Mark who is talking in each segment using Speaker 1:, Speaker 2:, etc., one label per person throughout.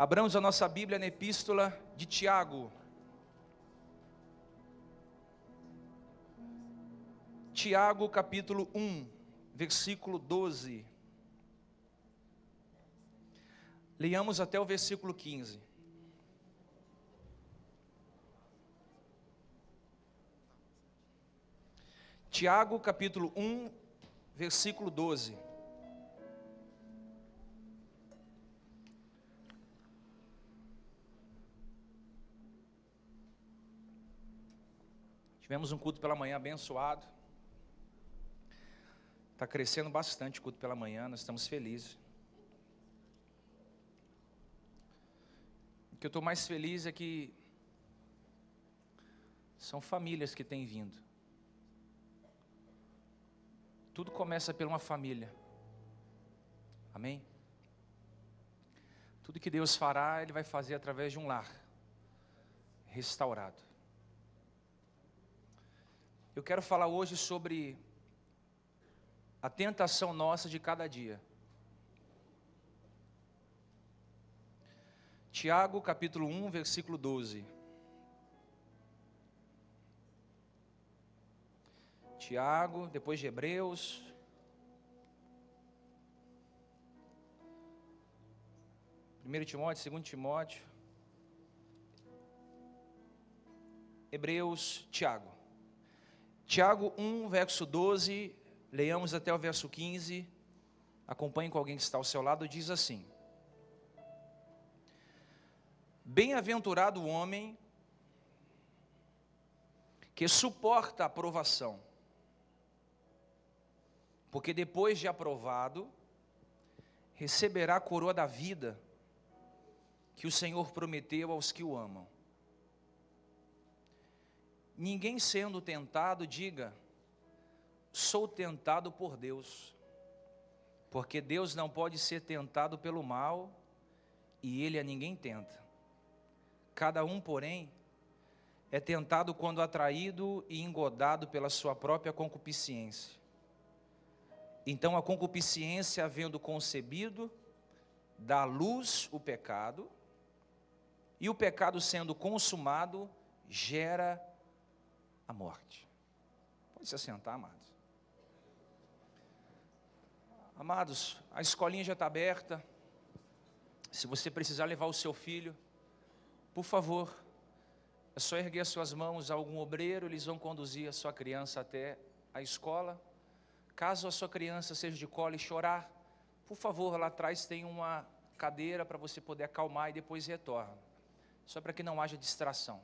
Speaker 1: Abramos a nossa Bíblia na Epístola de Tiago. Tiago, capítulo 1, versículo 12. Leiamos até o versículo 15. Tiago, capítulo 1, versículo 12. Tivemos um culto pela manhã abençoado. Está crescendo bastante o culto pela manhã, nós estamos felizes. O que eu estou mais feliz é que são famílias que têm vindo. Tudo começa por uma família. Amém? Tudo que Deus fará, Ele vai fazer através de um lar restaurado. Eu quero falar hoje sobre a tentação nossa de cada dia. Tiago, capítulo 1, versículo 12. Tiago, depois de Hebreus. Primeiro Timóteo, segundo Timóteo. Hebreus, Tiago. Tiago 1, verso 12, leiamos até o verso 15. Acompanhe com alguém que está ao seu lado, diz assim: Bem-aventurado o homem que suporta a provação, porque depois de aprovado, receberá a coroa da vida que o Senhor prometeu aos que o amam. Ninguém sendo tentado, diga, sou tentado por Deus, porque Deus não pode ser tentado pelo mal, e Ele a ninguém tenta. Cada um, porém, é tentado quando atraído e engodado pela sua própria concupiscência. Então a concupiscência, havendo concebido, dá à luz o pecado, e o pecado sendo consumado, gera a morte. Pode se assentar, amados. Amados, a escolinha já está aberta. Se você precisar levar o seu filho, por favor, é só erguer as suas mãos a algum obreiro, eles vão conduzir a sua criança até a escola. Caso a sua criança seja de colo e chorar, por favor, lá atrás tem uma cadeira para você poder acalmar e depois retorna. Só para que não haja distração.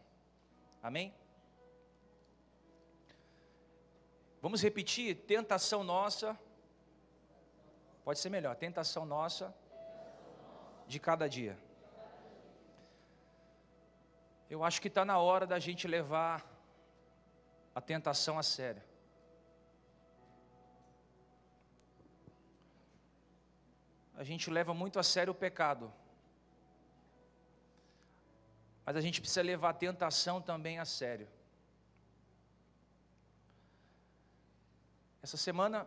Speaker 1: Amém? Vamos repetir, tentação nossa, pode ser melhor, tentação nossa de cada dia. Eu acho que está na hora da gente levar a tentação a sério. A gente leva muito a sério o pecado, mas a gente precisa levar a tentação também a sério. Essa semana,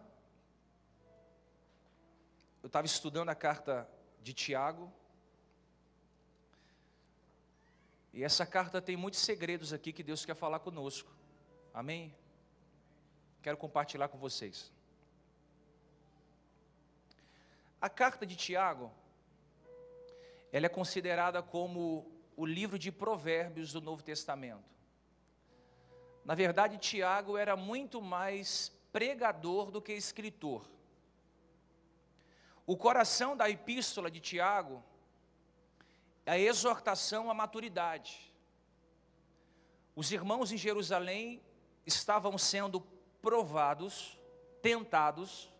Speaker 1: eu estava estudando a carta de Tiago, e essa carta tem muitos segredos aqui que Deus quer falar conosco, amém? Quero compartilhar com vocês. A carta de Tiago, ela é considerada como o livro de provérbios do Novo Testamento. Na verdade, Tiago era muito mais pregador do que escritor. O coração da epístola de Tiago é a exortação à maturidade. Os irmãos em Jerusalém estavam sendo provados, tentados,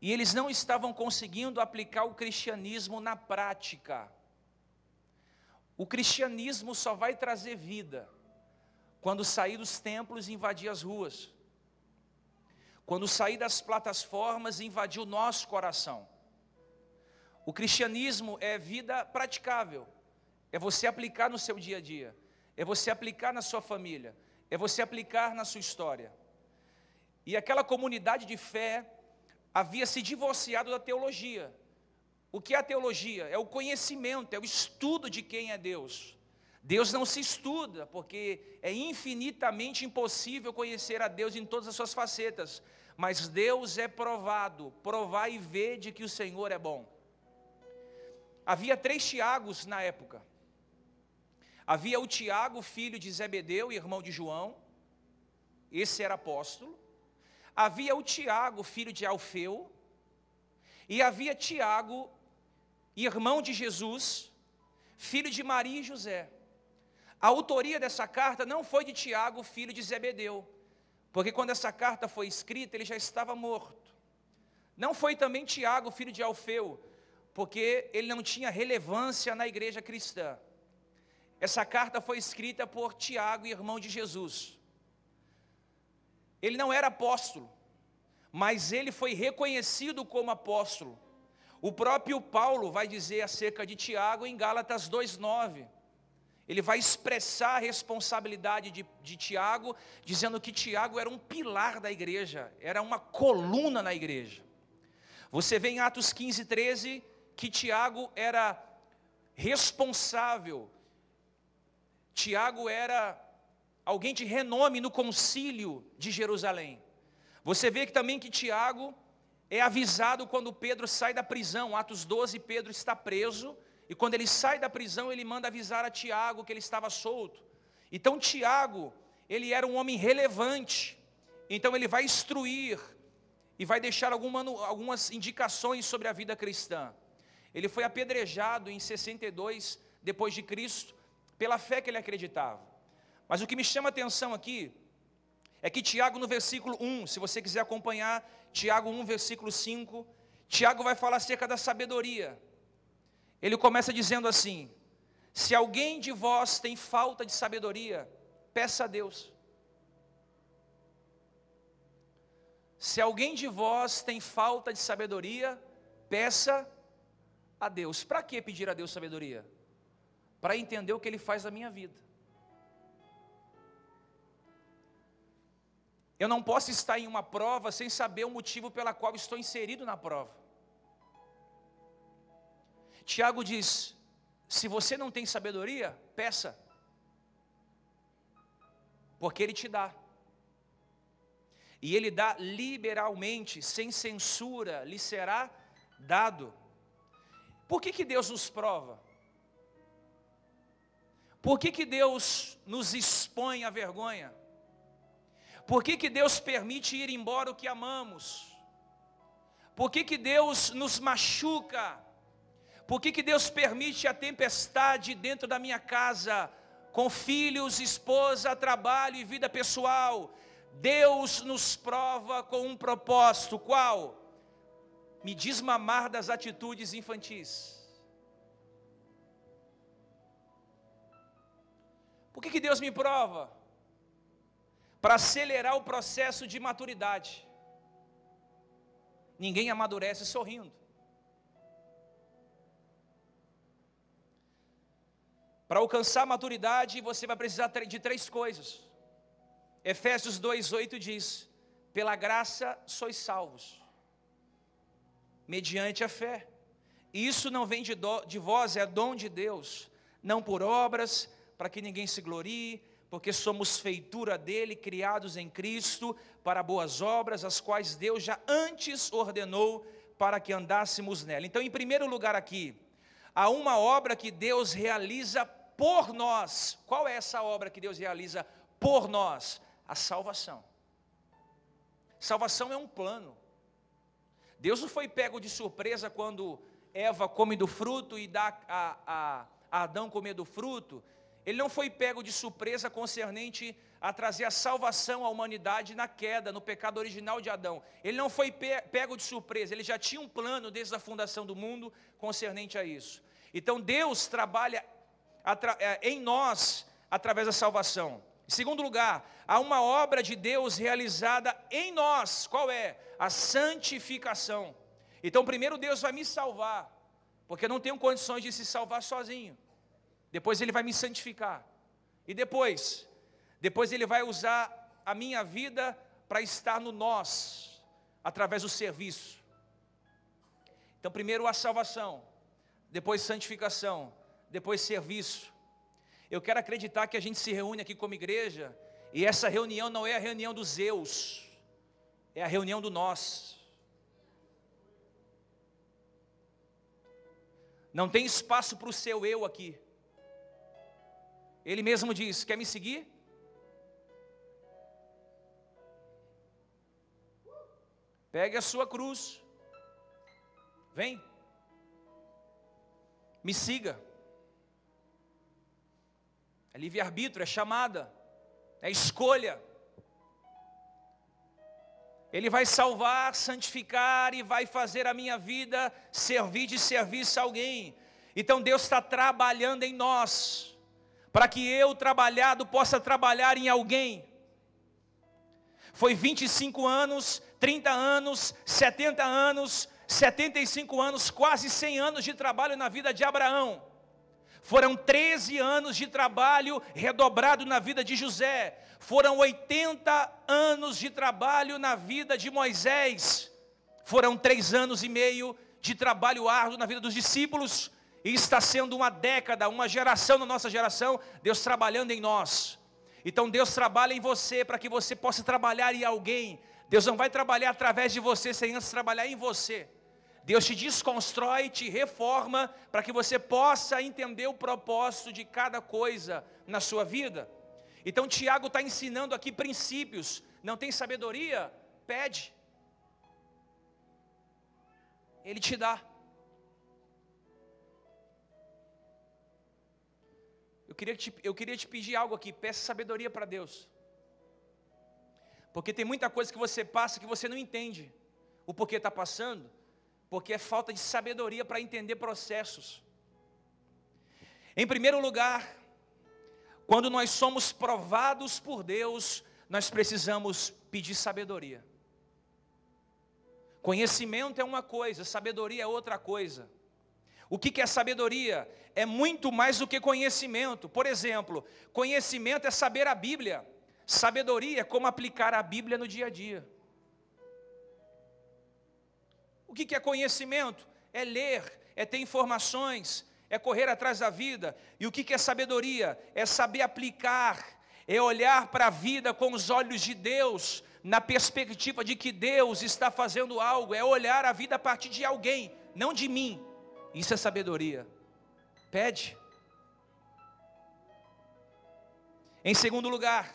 Speaker 1: e eles não estavam conseguindo aplicar o cristianismo na prática. O cristianismo só vai trazer vida quando sair dos templos e invadir as ruas. Quando sair das plataformas e invadir o nosso coração. O cristianismo é vida praticável. É você aplicar no seu dia a dia. É você aplicar na sua família. É você aplicar na sua história. E aquela comunidade de fé havia se divorciado da teologia. O que é a teologia? É o conhecimento, é o estudo de quem é Deus. Deus não se estuda, porque é infinitamente impossível conhecer a Deus em todas as suas facetas. Mas Deus é provado, provar e ver de que o Senhor é bom. Havia 3 Tiagos na época. Havia o Tiago, filho de Zebedeu, irmão de João. Esse era apóstolo. Havia o Tiago, filho de Alfeu. E havia Tiago, irmão de Jesus, filho de Maria e José. A autoria dessa carta não foi de Tiago, filho de Zebedeu, porque quando essa carta foi escrita, ele já estava morto. Não foi também Tiago, filho de Alfeu, porque ele não tinha relevância na igreja cristã. Essa carta foi escrita por Tiago, irmão de Jesus. Ele não era apóstolo, mas ele foi reconhecido como apóstolo. O próprio Paulo vai dizer acerca de Tiago em Gálatas 2:9. Ele vai expressar a responsabilidade de Tiago, dizendo que Tiago era um pilar da igreja, era uma coluna na igreja. Você vê em Atos 15:13 que Tiago era responsável. Tiago era alguém de renome no concílio de Jerusalém. Você vê que também que Tiago é avisado quando Pedro sai da prisão. Atos 12, Pedro está preso, e quando ele sai da prisão, ele manda avisar a Tiago que ele estava solto. Então Tiago, ele era um homem relevante, então ele vai instruir, e vai deixar algumas indicações sobre a vida cristã. Ele foi apedrejado em 62, depois de Cristo, pela fé que ele acreditava. Mas o que me chama a atenção aqui, é que Tiago no versículo 1, se você quiser acompanhar, Tiago 1, versículo 5, Tiago vai falar acerca da sabedoria. Ele começa dizendo assim: se alguém de vós tem falta de sabedoria, peça a Deus. Se alguém de vós tem falta de sabedoria, peça a Deus. Para que pedir a Deus sabedoria? Para entender o que Ele faz na minha vida. Eu não posso estar em uma prova sem saber o motivo pela qual estou inserido na prova. Tiago diz: se você não tem sabedoria, peça, porque Ele te dá. E Ele dá liberalmente, sem censura, lhe será dado. Por que Deus nos prova? Por que Deus nos expõe à vergonha? Por que Deus permite ir embora o que amamos? Por que Deus nos machuca? Por que Deus permite a tempestade dentro da minha casa, com filhos, esposa, trabalho e vida pessoal? Deus nos prova com um propósito. Qual? Me desmamar das atitudes infantis. Por que Deus me prova? Para acelerar o processo de maturidade. Ninguém amadurece sorrindo. Para alcançar a maturidade, você vai precisar de 3 coisas. Efésios 2:8 diz: pela graça sois salvos, mediante a fé. Isso não vem de vós, é dom de Deus, não por obras, para que ninguém se glorie, porque somos feitura dele, criados em Cristo, para boas obras, as quais Deus já antes ordenou para que andássemos nela. Então, em primeiro lugar aqui, há uma obra que Deus realiza por nós. Qual é essa obra que Deus realiza por nós? A salvação. Salvação é um plano. Deus não foi pego de surpresa quando Eva come do fruto e dá a Adão comer do fruto. Ele não foi pego de surpresa concernente a trazer a salvação à humanidade na queda, no pecado original de Adão. Ele não foi pego de surpresa, ele já tinha um plano desde a fundação do mundo concernente a isso. Então Deus trabalha em nós através da salvação. Em segundo lugar, há uma obra de Deus realizada em nós. Qual é? A santificação. Então primeiro Deus vai me salvar, porque eu não tenho condições de se salvar sozinho. Depois Ele vai me santificar. E depois Ele vai usar a minha vida para estar no nós, através do serviço. Então primeiro a salvação. depois santificação, depois serviço. Eu quero acreditar que a gente se reúne aqui como igreja, e essa reunião não é a reunião dos eus, é a reunião do nós. Não tem espaço para o seu eu aqui. Ele mesmo diz: quer me seguir? Pegue a sua cruz, vem, me siga. É livre-arbítrio, é chamada, é escolha. Ele vai salvar, santificar e vai fazer a minha vida servir de serviço a alguém. Então Deus está trabalhando em nós, para que eu, trabalhado, possa trabalhar em alguém. Foi 25 anos, 30 anos, 70 anos, 75 anos, quase 100 anos de trabalho na vida de Abraão. Foram 13 anos de trabalho redobrado na vida de José. Foram 80 anos de trabalho na vida de Moisés. Foram 3 anos e meio de trabalho árduo na vida dos discípulos. E está sendo uma década, uma geração na nossa geração, Deus trabalhando em nós. Então Deus trabalha em você para que você possa trabalhar em alguém. Deus não vai trabalhar através de você sem antes trabalhar em você. Deus te desconstrói, te reforma, para que você possa entender o propósito de cada coisa na sua vida. Então Tiago está ensinando aqui princípios. Não tem sabedoria? Pede. Ele te dá. Eu queria te pedir algo aqui. Peça sabedoria para Deus. Porque tem muita coisa que você passa que você não entende o porquê está passando. Porque é falta de sabedoria para entender processos. Em primeiro lugar, quando nós somos provados por Deus, nós precisamos pedir sabedoria. Conhecimento é uma coisa, sabedoria é outra coisa. O que é sabedoria? É muito mais do que conhecimento. Por exemplo, conhecimento é saber a Bíblia. Sabedoria é como aplicar a Bíblia no dia a dia. O que é conhecimento? É ler, é ter informações, é correr atrás da vida. E o que é sabedoria? É saber aplicar, é olhar para a vida com os olhos de Deus, na perspectiva de que Deus está fazendo algo, é olhar a vida a partir de alguém, não de mim. Isso é sabedoria. Pede. Em segundo lugar,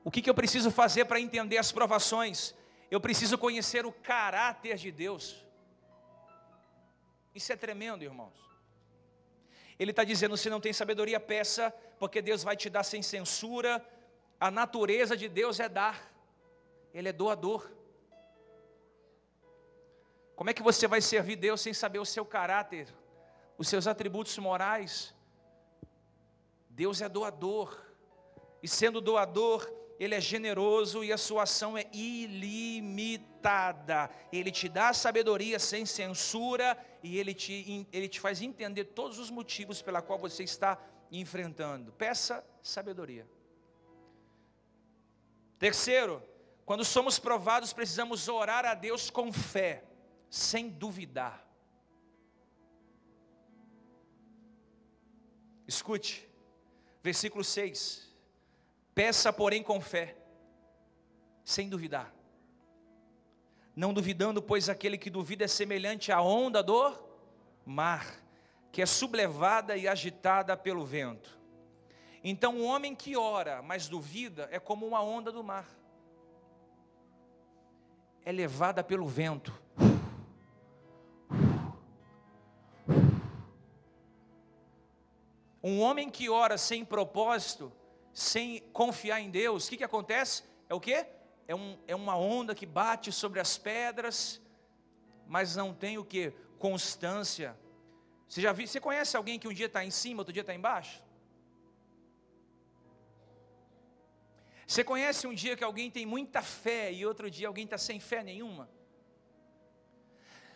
Speaker 1: o que eu preciso fazer para entender as provações? Eu preciso conhecer o caráter de Deus. Isso é tremendo, irmãos. Ele está dizendo: se não tem sabedoria, peça, porque Deus vai te dar sem censura. A natureza de Deus é dar. Ele é doador. Como é que você vai servir Deus sem saber o seu caráter, os seus atributos morais? Deus é doador. E sendo doador, Ele é generoso e a sua ação é ilimitada. Ele te dá sabedoria sem censura e Ele te faz entender todos os motivos pela qual você está enfrentando. Peça sabedoria. Terceiro, quando somos provados, precisamos orar a Deus com fé, sem duvidar. Escute, versículo 6. Peça, porém, com fé, sem duvidar. Não duvidando, pois aquele que duvida é semelhante à onda do mar, que é sublevada e agitada pelo vento. Então o homem que ora, mas duvida, é como uma onda do mar. É levada pelo vento. Um homem que ora sem propósito, sem confiar em Deus, o que acontece? É o quê? É uma onda que bate sobre as pedras, mas não tem o quê? Constância. Você conhece alguém que um dia está em cima, outro dia está embaixo? Você conhece um dia que alguém tem muita fé e outro dia alguém está sem fé nenhuma?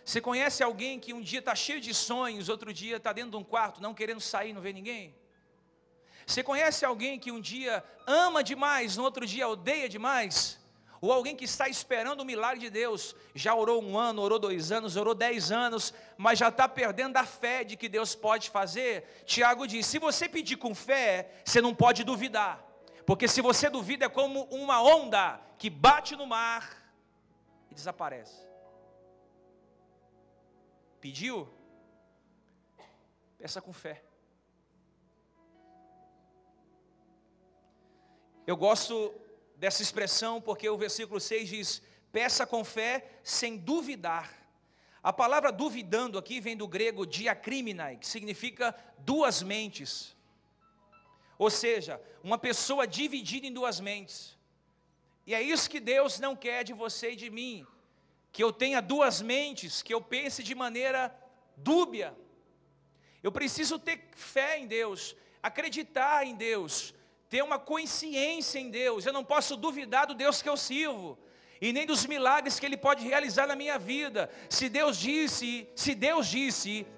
Speaker 1: Você conhece alguém que um dia está cheio de sonhos, outro dia está dentro de um quarto, não querendo sair, não vê ninguém? Você conhece alguém que um dia ama demais, no outro dia odeia demais? Ou alguém que está esperando o milagre de Deus, já orou 1 ano, orou 2 anos, orou 10 anos, mas já está perdendo a fé de que Deus pode fazer. Tiago diz, se você pedir com fé, você não pode duvidar. Porque se você duvida é como uma onda que bate no mar e desaparece. Pediu? Peça com fé. Eu gosto dessa expressão porque o versículo 6 diz, peça com fé sem duvidar. A palavra duvidando aqui vem do grego diakriminai, que significa duas mentes. Ou seja, uma pessoa dividida em duas mentes. E é isso que Deus não quer de você e de mim, que eu tenha duas mentes, que eu pense de maneira dúbia. Eu preciso ter fé em Deus, acreditar em Deus, ter uma consciência em Deus. Eu não posso duvidar do Deus que eu sirvo, e nem dos milagres que Ele pode realizar na minha vida. Se Deus disse,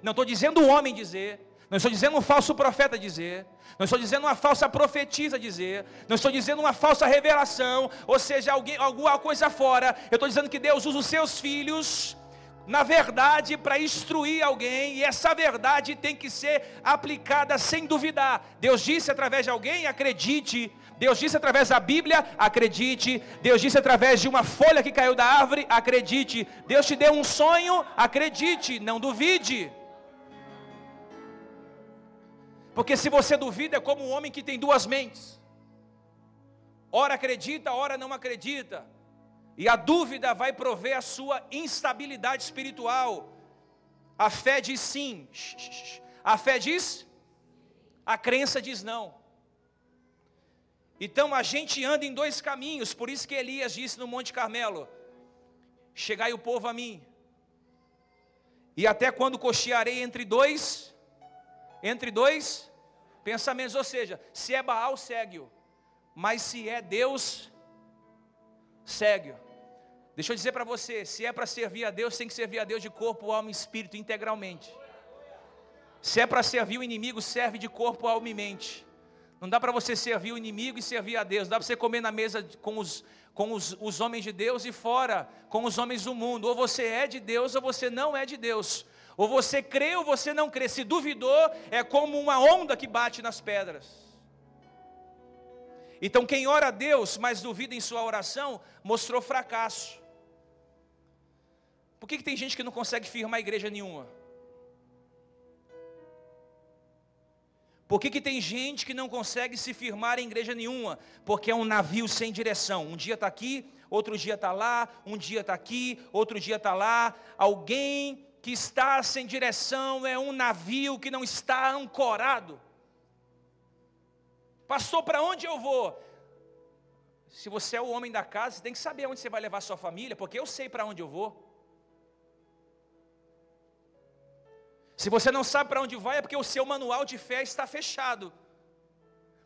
Speaker 1: não estou dizendo o homem dizer, não estou dizendo um falso profeta dizer, não estou dizendo uma falsa profetisa dizer, não estou dizendo uma falsa revelação, ou seja, alguma coisa fora. Eu estou dizendo que Deus usa os seus filhos, na verdade, para instruir alguém, e essa verdade tem que ser aplicada sem duvidar. Deus disse através de alguém, acredite. Deus disse através da Bíblia, acredite. Deus disse através de uma folha que caiu da árvore, acredite. Deus te deu um sonho, acredite, não duvide. Porque se você duvida, é como um homem que tem duas mentes. Ora acredita, ora não acredita. E a dúvida vai prover a sua instabilidade espiritual. A fé diz sim. A fé diz? A crença diz não. Então a gente anda em dois caminhos. Por isso que Elias disse no Monte Carmelo, chegai o povo a mim, e até quando cochearei entre dois pensamentos. Ou seja, se é Baal, segue-o, mas se é Deus, segue-o. Deixa eu dizer para você, se é para servir a Deus, tem que servir a Deus de corpo, alma e espírito integralmente. Se é para servir o inimigo, serve de corpo, alma e mente. Não dá para você servir o inimigo e servir a Deus. Dá para você comer na mesa com os homens de Deus e fora com os homens do mundo. Ou você é de Deus ou você não é de Deus. Ou você crê ou você não crê. Se duvidou, é como uma onda que bate nas pedras. Então quem ora a Deus, mas duvida em sua oração, mostrou fracasso. Por que tem gente que não consegue firmar igreja nenhuma? Por que tem gente que não consegue se firmar em igreja nenhuma? Porque é um navio sem direção. Um dia está aqui, outro dia está lá, um dia está aqui, outro dia está lá. Alguém que está sem direção é um navio que não está ancorado. Pastor, para onde eu vou? Se você é o homem da casa, você tem que saber onde você vai levar a sua família, porque eu sei para onde eu vou. Se você não sabe para onde vai, é porque o seu manual de fé está fechado.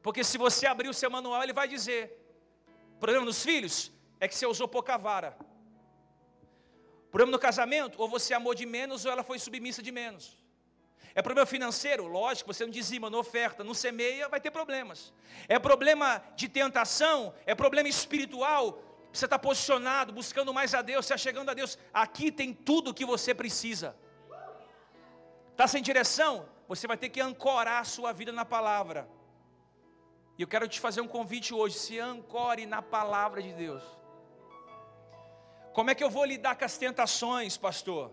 Speaker 1: Porque se você abrir o seu manual, ele vai dizer: o problema dos filhos é que você usou pouca vara. O problema no casamento, ou você amou de menos, ou ela foi submissa de menos. É problema financeiro? Lógico, você não dizima, não oferta, não semeia, vai ter problemas. É problema de tentação? É problema espiritual? Você está posicionado, buscando mais a Deus, você está chegando a Deus. Aqui tem tudo o que você precisa. Está sem direção? Você vai ter que ancorar a sua vida na palavra. E eu quero te fazer um convite hoje: se ancore na palavra de Deus. Como é que eu vou lidar com as tentações, pastor?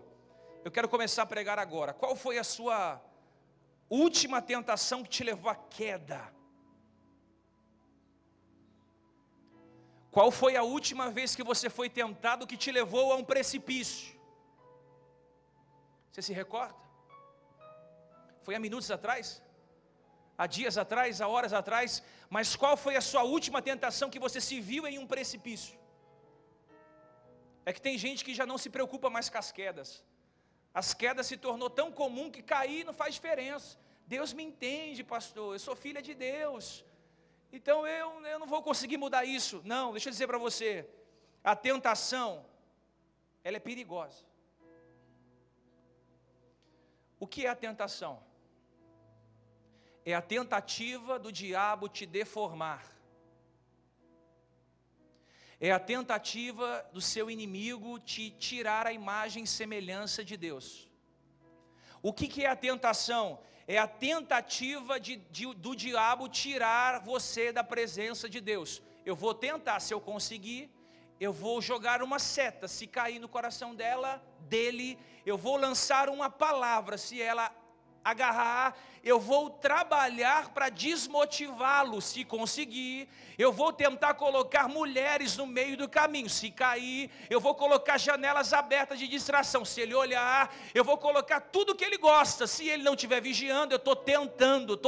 Speaker 1: Eu quero começar a pregar agora. Qual foi a sua última tentação que te levou à queda? Qual foi a última vez que você foi tentado que te levou a um precipício? Você se recorda? Foi há minutos atrás? Há dias atrás? Há horas atrás? Mas qual foi a sua última tentação que você se viu em um precipício? É que tem gente que já não se preocupa mais com as quedas. As quedas se tornou tão comum que cair não faz diferença. Deus me entende, pastor, eu sou filha de Deus, então eu não vou conseguir mudar isso. Não, deixa eu dizer para você, a tentação, ela é perigosa. O que é a tentação? É a tentativa do diabo te deformar. É a tentativa do seu inimigo te tirar a imagem e semelhança de Deus. O que é a tentação? É a tentativa do diabo tirar você da presença de Deus. Eu vou tentar, se eu conseguir, eu vou jogar uma seta, se cair no coração dele, eu vou lançar uma palavra, se ela agarrar, eu vou trabalhar para desmotivá-lo, se conseguir, eu vou tentar colocar mulheres no meio do caminho, se cair, eu vou colocar janelas abertas de distração, se ele olhar, eu vou colocar tudo que ele gosta, se ele não estiver vigiando, eu estou tentando,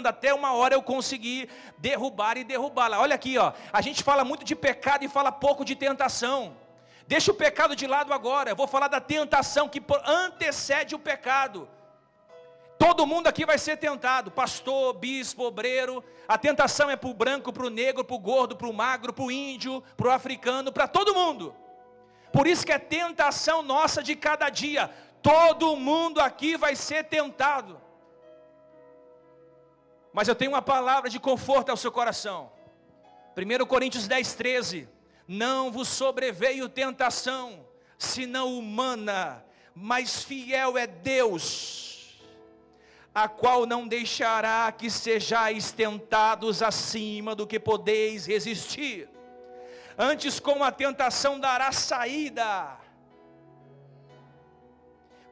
Speaker 1: até uma hora eu conseguir derrubar e derrubá-la. Olha aqui, ó, a gente fala muito de pecado e fala pouco de tentação. Deixa o pecado de lado agora, eu vou falar da tentação que antecede o pecado. Todo mundo aqui vai ser tentado, pastor, bispo, obreiro. A tentação é para o branco, para o negro, para o gordo, para o magro, para o índio, para o africano, para todo mundo. Por isso que é tentação nossa de cada dia. Todo mundo aqui vai ser tentado. Mas eu tenho uma palavra de conforto ao seu coração. 1 Coríntios 10:13. Não vos sobreveio tentação, senão humana, mas fiel é Deus, a qual não deixará que sejais tentados acima do que podeis resistir. Antes com a tentação dará saída,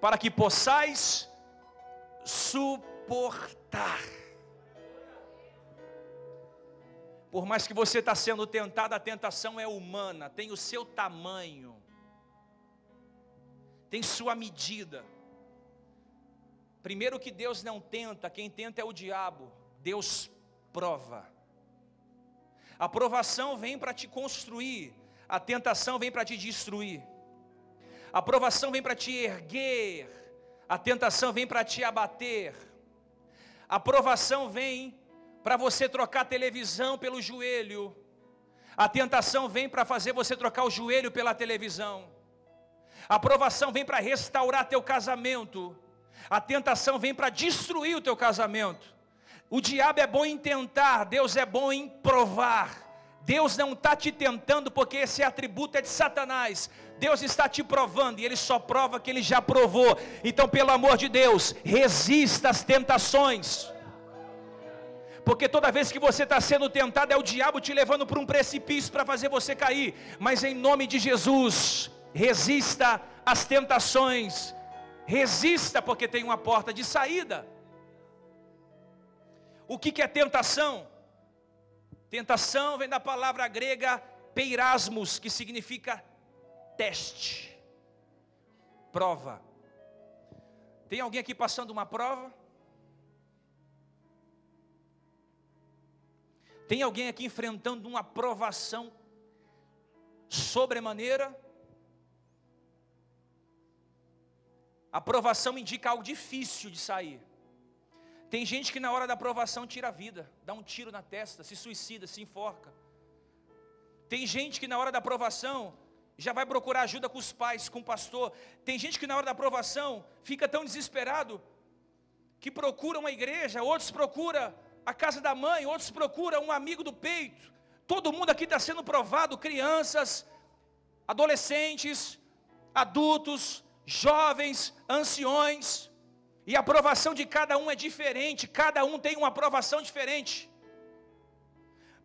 Speaker 1: para que possais suportar. Por mais que você está sendo tentado, a tentação é humana, tem o seu tamanho, tem sua medida. Primeiro que Deus não tenta, quem tenta é o diabo. Deus prova. A provação vem para te construir, a tentação vem para te destruir. A provação vem para te erguer, a tentação vem para te abater. A provação vem para você trocar a televisão pelo joelho. A tentação vem para fazer você trocar o joelho pela televisão. A provação vem para restaurar teu casamento. A tentação vem para destruir o teu casamento. O diabo é bom em tentar, Deus é bom em provar. Deus não está te tentando porque esse atributo é de Satanás. Deus está te provando e Ele só prova que Ele já provou. Então, pelo amor de Deus, resista às tentações. Porque toda vez que você está sendo tentado, é o diabo te levando para um precipício para fazer você cair. Mas em nome de Jesus, resista às tentações. Resista, porque tem uma porta de saída. O que é tentação? Tentação vem da palavra grega peirasmos, que significa teste, prova. Tem alguém aqui passando uma prova? Tem alguém aqui enfrentando uma provação sobremaneira? A provação indica algo difícil de sair. Tem gente que na hora da provação tira a vida, dá um tiro na testa, se suicida, se enforca. Tem gente que na hora da provação já vai procurar ajuda com os pais, com o pastor. Tem gente que na hora da provação fica tão desesperado que procura uma igreja, outros procuram a casa da mãe, outros procuram um amigo do peito. Todo mundo aqui está sendo provado, crianças, adolescentes, adultos, jovens, anciões, e a aprovação de cada um é diferente, cada um tem uma aprovação diferente.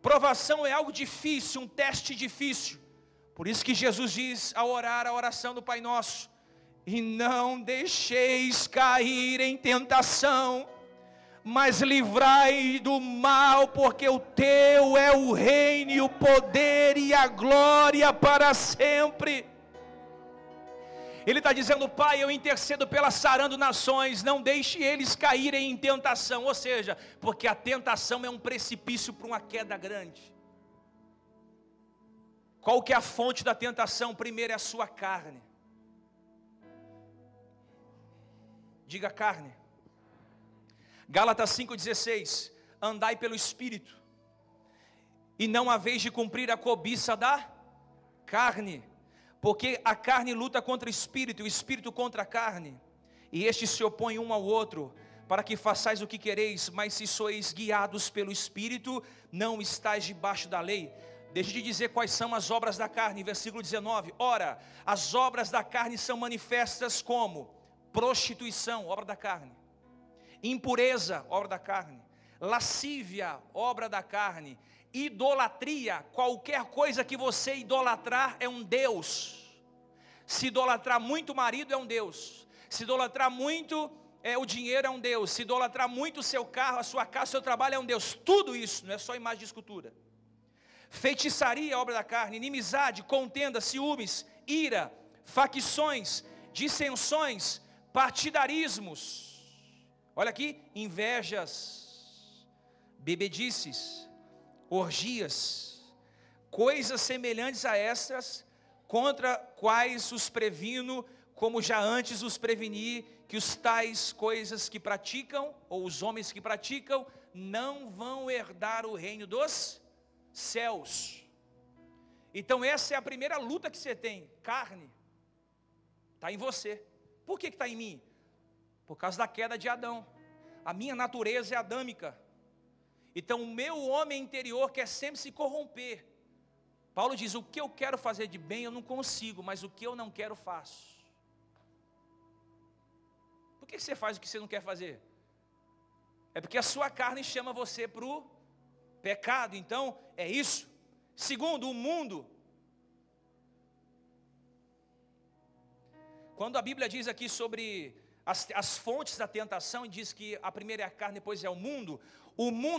Speaker 1: Provação é algo difícil, um teste difícil. Por isso que Jesus diz ao orar a oração do Pai Nosso: e não deixeis cair em tentação, mas livrai do mal, porque o teu é o reino, e o poder e a glória para sempre. Ele está dizendo: Pai, eu intercedo pela Sarando Nações, não deixe eles caírem em tentação. Ou seja, porque a tentação é um precipício para uma queda grande. Qual que é a fonte da tentação? Primeiro é a sua carne. Diga carne. Gálatas 5,16: andai pelo Espírito, e não haveis de cumprir a cobiça da carne. Porque a carne luta contra o Espírito, e o Espírito contra a carne, e estes se opõem um ao outro, para que façais o que quereis. Mas se sois guiados pelo Espírito, não estáis debaixo da lei. Deixa eu te dizer quais são as obras da carne, versículo 19. Ora, as obras da carne são manifestas como prostituição, obra da carne; impureza, obra da carne; lascívia, obra da carne; idolatria, qualquer coisa que você idolatrar é um deus. Se idolatrar muito o marido é um deus, se idolatrar muito o dinheiro é um deus, se idolatrar muito o seu carro, a sua casa, o seu trabalho é um deus. Tudo isso, não é só imagem de escultura. Feitiçaria, obra da carne; inimizade, contenda, ciúmes, ira, facções, dissensões, partidarismos. Olha aqui, invejas, bebedices, orgias, coisas semelhantes a estas, contra quais os previno, como já antes os preveni, que os tais coisas que praticam, ou os homens que praticam, não vão herdar o reino dos céus. Então essa é a primeira luta que você tem. Carne está em você. Por que está em mim? Por causa da queda de Adão. A minha natureza é adâmica. Então o meu homem interior quer sempre se corromper. Paulo diz: o que eu quero fazer de bem eu não consigo, mas o que eu não quero faço. Por que você faz o que você não quer fazer? É porque a sua carne chama você para o pecado. Então é isso. Segundo, o mundo. Quando a Bíblia diz aqui sobre as fontes da tentação, e diz que a primeira é a carne, depois é o mundo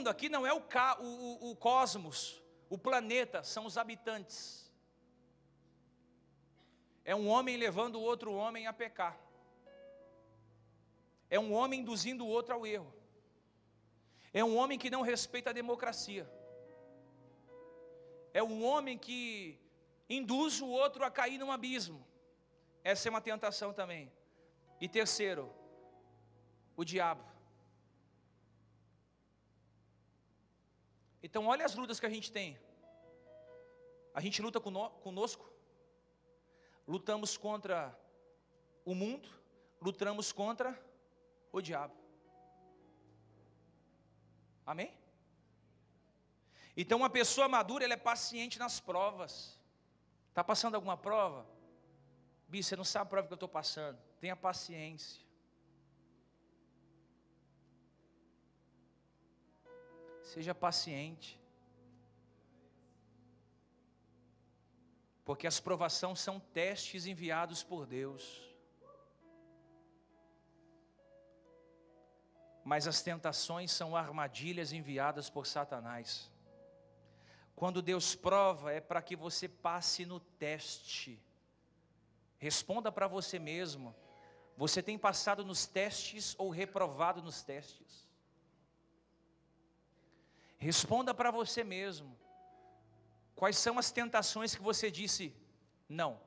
Speaker 1: aqui não é o cosmos, o planeta, são os habitantes. É um homem levando o outro homem a pecar. É um homem induzindo o outro ao erro. É um homem que não respeita a democracia. É um homem que induz o outro a cair num abismo. Essa é uma tentação também. E terceiro, o diabo. Então olha as lutas que a gente tem. A gente luta conosco. Lutamos contra o mundo. Lutamos contra o diabo. Amém? Então uma pessoa madura, ela é paciente nas provas. Está passando alguma prova? Bi, você não sabe a prova que eu estou passando. Tenha paciência. Seja paciente. Porque as provações são testes enviados por Deus. Mas as tentações são armadilhas enviadas por Satanás. Quando Deus prova, é para que você passe no teste. Responda para você mesmo: você tem passado nos testes ou reprovado nos testes? Responda para você mesmo: quais são as tentações que você disse não?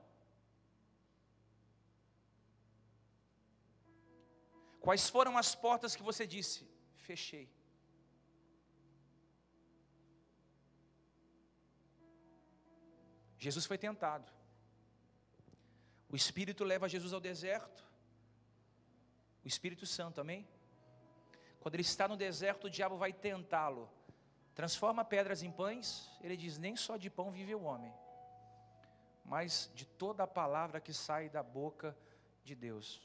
Speaker 1: Quais foram as portas que você disse fechei? Jesus foi tentado. O Espírito leva Jesus ao deserto. O Espírito Santo, amém? Quando ele está no deserto, o diabo vai tentá-lo. Transforma pedras em pães. Ele diz: nem só de pão vive o homem, mas de toda a palavra que sai da boca de Deus.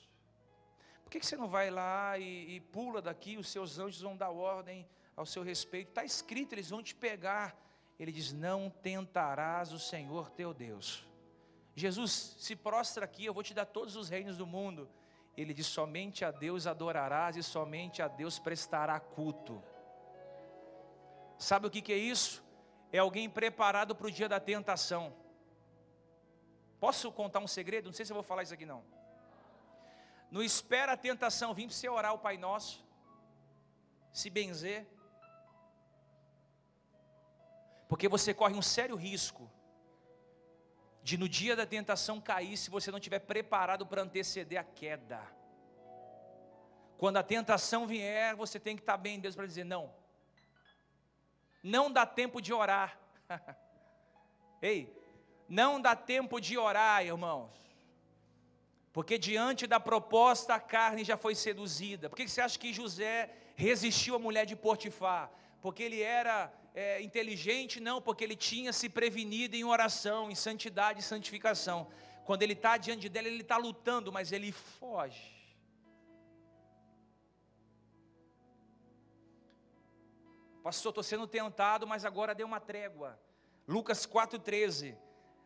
Speaker 1: Por que você não vai lá e pula daqui? Os seus anjos vão dar ordem ao seu respeito. Está escrito, eles vão te pegar. Ele diz: não tentarás o Senhor teu Deus. Jesus, se prostra aqui, eu vou te dar todos os reinos do mundo. Ele diz: somente a Deus adorarás e somente a Deus prestará culto. Sabe o que é isso? É alguém preparado para o dia da tentação. Posso contar um segredo? Não sei se eu vou falar isso aqui não. Não espera a tentação vir para você orar o Pai Nosso, se benzer, porque você corre um sério risco de no dia da tentação cair, se você não estiver preparado para anteceder a queda. Quando a tentação vier, você tem que estar bem em Deus para dizer não. Não dá tempo de orar. Ei, não dá tempo de orar, irmãos. Porque diante da proposta a carne já foi seduzida. Por que você acha que José resistiu à mulher de Potifar? porque ele era inteligente, não, porque ele tinha se prevenido em oração, em santidade e santificação. Quando ele está diante dela, ele está lutando, mas ele foge. Pastor, estou sendo tentado, mas agora deu uma trégua. Lucas 4,13.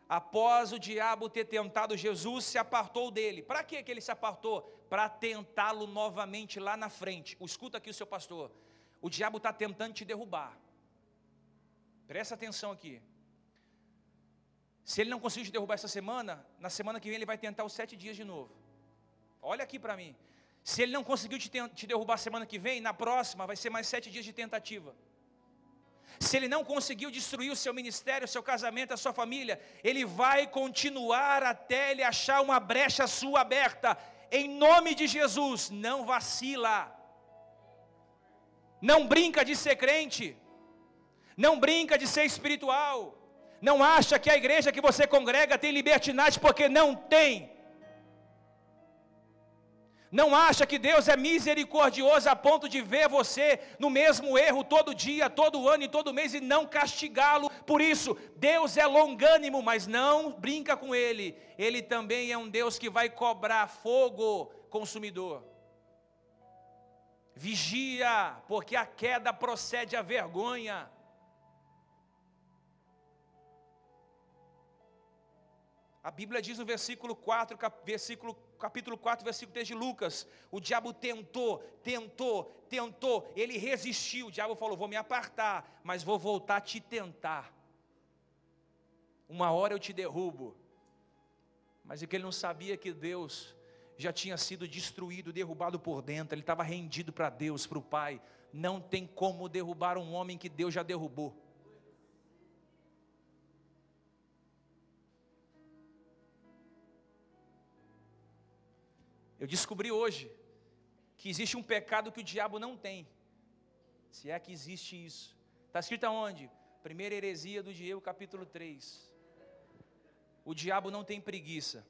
Speaker 1: Após o diabo ter tentado Jesus, se apartou dele. Para que ele se apartou? Para tentá-lo novamente lá na frente. Escuta aqui o seu pastor. O diabo está tentando te derrubar. Presta atenção aqui. Se ele não conseguir te derrubar essa semana, na semana que vem ele vai tentar os 7 dias de novo. Olha aqui para mim. Se ele não conseguiu te derrubar semana que vem, na próxima vai ser mais 7 dias de tentativa. Se ele não conseguiu destruir o seu ministério, o seu casamento, a sua família, ele vai continuar até ele achar uma brecha sua aberta. Em nome de Jesus, não vacila. Não brinca de ser crente. Não brinca de ser espiritual. Não acha que a igreja que você congrega tem libertinagem, porque não tem. Não acha que Deus é misericordioso a ponto de ver você no mesmo erro todo dia, todo ano e todo mês e não castigá-lo. Por isso, Deus é longânimo, mas não brinca com Ele. Ele também é um Deus que vai cobrar fogo consumidor. Vigia, porque a queda procede a vergonha. A Bíblia diz no capítulo 4, versículo 3 de Lucas, o diabo tentou, ele resistiu, o diabo falou, vou me apartar, mas vou voltar a te tentar, uma hora eu te derrubo, mas é que ele não sabia que Deus já tinha sido destruído, derrubado por dentro, ele estava rendido para Deus, para o Pai. Não tem como derrubar um homem que Deus já derrubou. Eu descobri hoje que existe um pecado que o diabo não tem, se é que existe isso. Está escrito aonde? Primeira heresia do Diego, capítulo 3. O diabo não tem preguiça.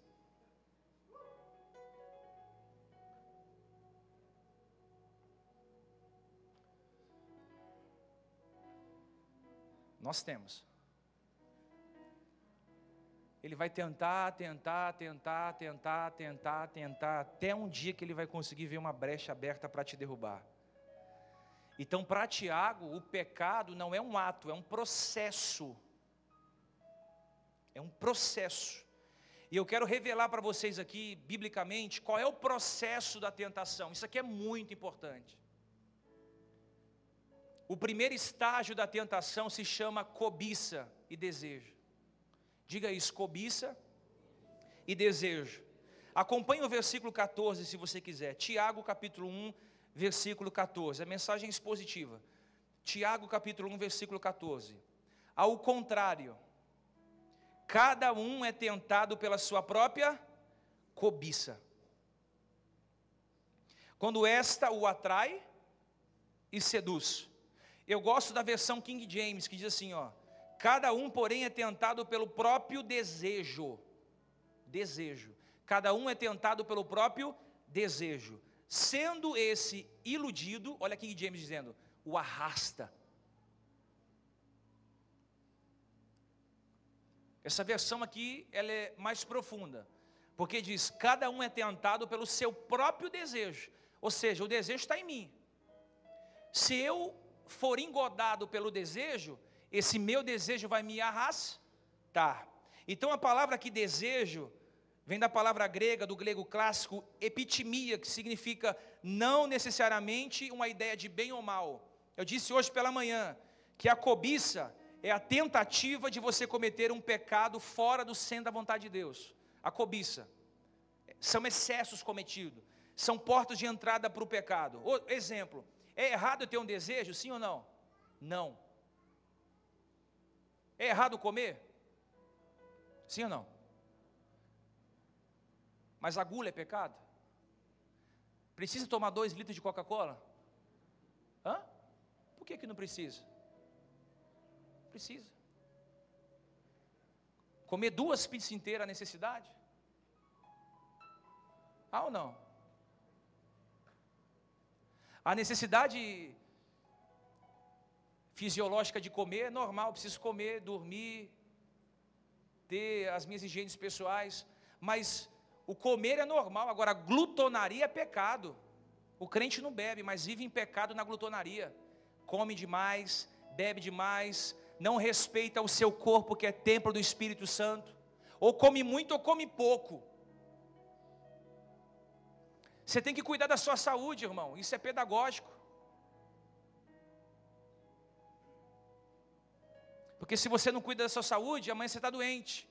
Speaker 1: Nós temos. Ele vai tentar, até um dia que ele vai conseguir ver uma brecha aberta para te derrubar. Então, para Tiago, o pecado não é um ato, é um processo. É um processo. E eu quero revelar para vocês aqui, biblicamente, qual é o processo da tentação. Isso aqui é muito importante. O primeiro estágio da tentação se chama cobiça e desejo. Diga isso, cobiça e desejo. Acompanhe o versículo 14 se você quiser. Tiago capítulo 1, versículo 14. A mensagem expositiva. Tiago capítulo 1, versículo 14. Ao contrário, cada um é tentado pela sua própria cobiça. Quando esta o atrai e seduz. Eu gosto da versão King James, que diz assim, ó. Cada um, porém, é tentado pelo próprio desejo. Desejo. Cada um é tentado pelo próprio desejo. Sendo esse iludido, olha aqui James dizendo, o arrasta. Essa versão aqui, ela é mais profunda. Porque diz, cada um é tentado pelo seu próprio desejo. Ou seja, o desejo está em mim. Se eu for engodado pelo desejo, esse meu desejo vai me arrastar. Então a palavra aqui desejo, vem da palavra grega, do grego clássico, epitimia, que significa não necessariamente uma ideia de bem ou mal. Eu disse hoje pela manhã, que a cobiça é a tentativa de você cometer um pecado fora do centro da vontade de Deus. A cobiça. São excessos cometidos. São portas de entrada para o pecado. Exemplo, é errado eu ter um desejo, sim ou não? Não. É errado comer? Sim ou não? Mas a gula é pecado? Precisa tomar 2 litros de Coca-Cola? Hã? Por que não precisa? Precisa. Comer 2 pizzas inteiras é necessidade? Ah ou não? A necessidade fisiológica de comer, é normal, preciso comer, dormir, ter as minhas higienes pessoais, mas o comer é normal. Agora, a glutonaria é pecado. O crente não bebe, mas vive em pecado na glutonaria. Come demais, bebe demais, não respeita o seu corpo que é templo do Espírito Santo. Ou come muito ou come pouco. Você tem que cuidar da sua saúde, irmão. Isso é pedagógico. Porque se você não cuida da sua saúde, amanhã você está doente.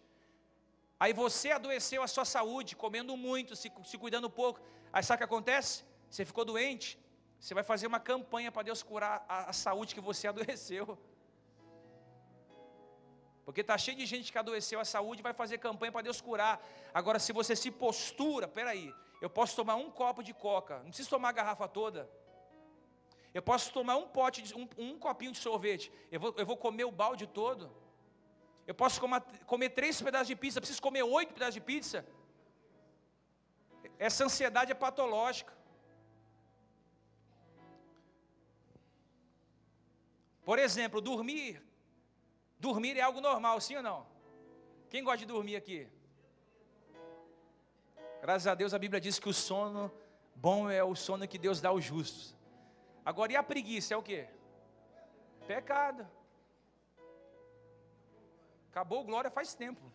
Speaker 1: Aí você adoeceu a sua saúde, comendo muito, se cuidando pouco. Aí sabe o que acontece? Você ficou doente, você vai fazer uma campanha para Deus curar a saúde que você adoeceu. Porque está cheio de gente que adoeceu a saúde e vai fazer campanha para Deus curar. Agora, se você se postura, peraí, eu posso tomar um copo de coca, não preciso tomar a garrafa toda. Eu posso tomar um copinho de sorvete, eu vou comer o balde todo. Eu posso comer 3 pedaços de pizza, preciso comer 8 pedaços de pizza. Essa ansiedade é patológica. Por exemplo, dormir é algo normal, sim ou não? Quem gosta de dormir aqui? Graças a Deus a Bíblia diz que o sono bom é o sono que Deus dá aos justos. Agora, e a preguiça é o quê? Pecado. Acabou glória faz tempo.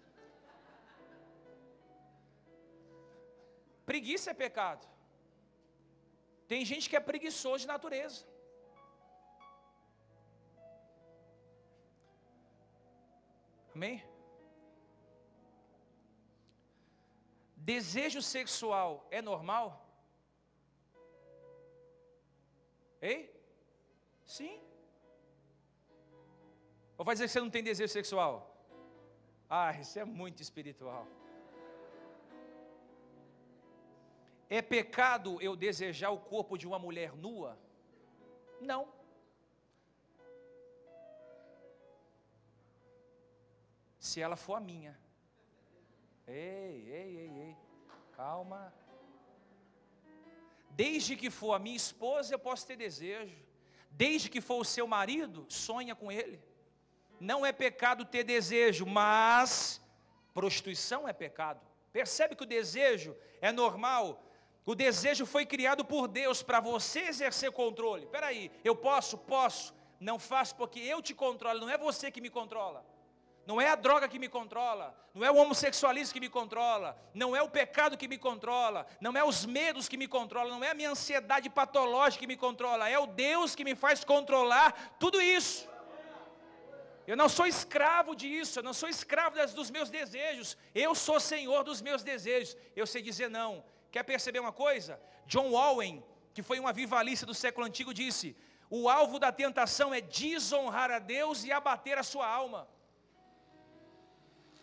Speaker 1: Preguiça é pecado. Tem gente que é preguiçoso de natureza. Amém? Desejo sexual é normal? Ei? Sim. Ou vai dizer que você não tem desejo sexual? Ah, isso é muito espiritual. É pecado eu desejar o corpo de uma mulher nua? Não. Se ela for a minha. Ei, calma. Desde que for a minha esposa, eu posso ter desejo. Desde que for o seu marido, sonha com ele. Não é pecado ter desejo, mas prostituição é pecado. Percebe que o desejo é normal. O desejo foi criado por Deus para você exercer controle. Espera aí, eu posso? Posso. Não faço porque eu te controlo, não é você que me controla. Não é a droga que me controla, não é o homossexualismo que me controla, não é o pecado que me controla, não é os medos que me controlam, não é a minha ansiedade patológica que me controla, é o Deus que me faz controlar tudo isso. Eu não sou escravo disso, eu não sou escravo dos meus desejos, eu sou senhor dos meus desejos. Eu sei dizer não. Quer perceber uma coisa? John Owen, que foi um avivalista do século antigo, disse: o alvo da tentação é desonrar a Deus e abater a sua alma.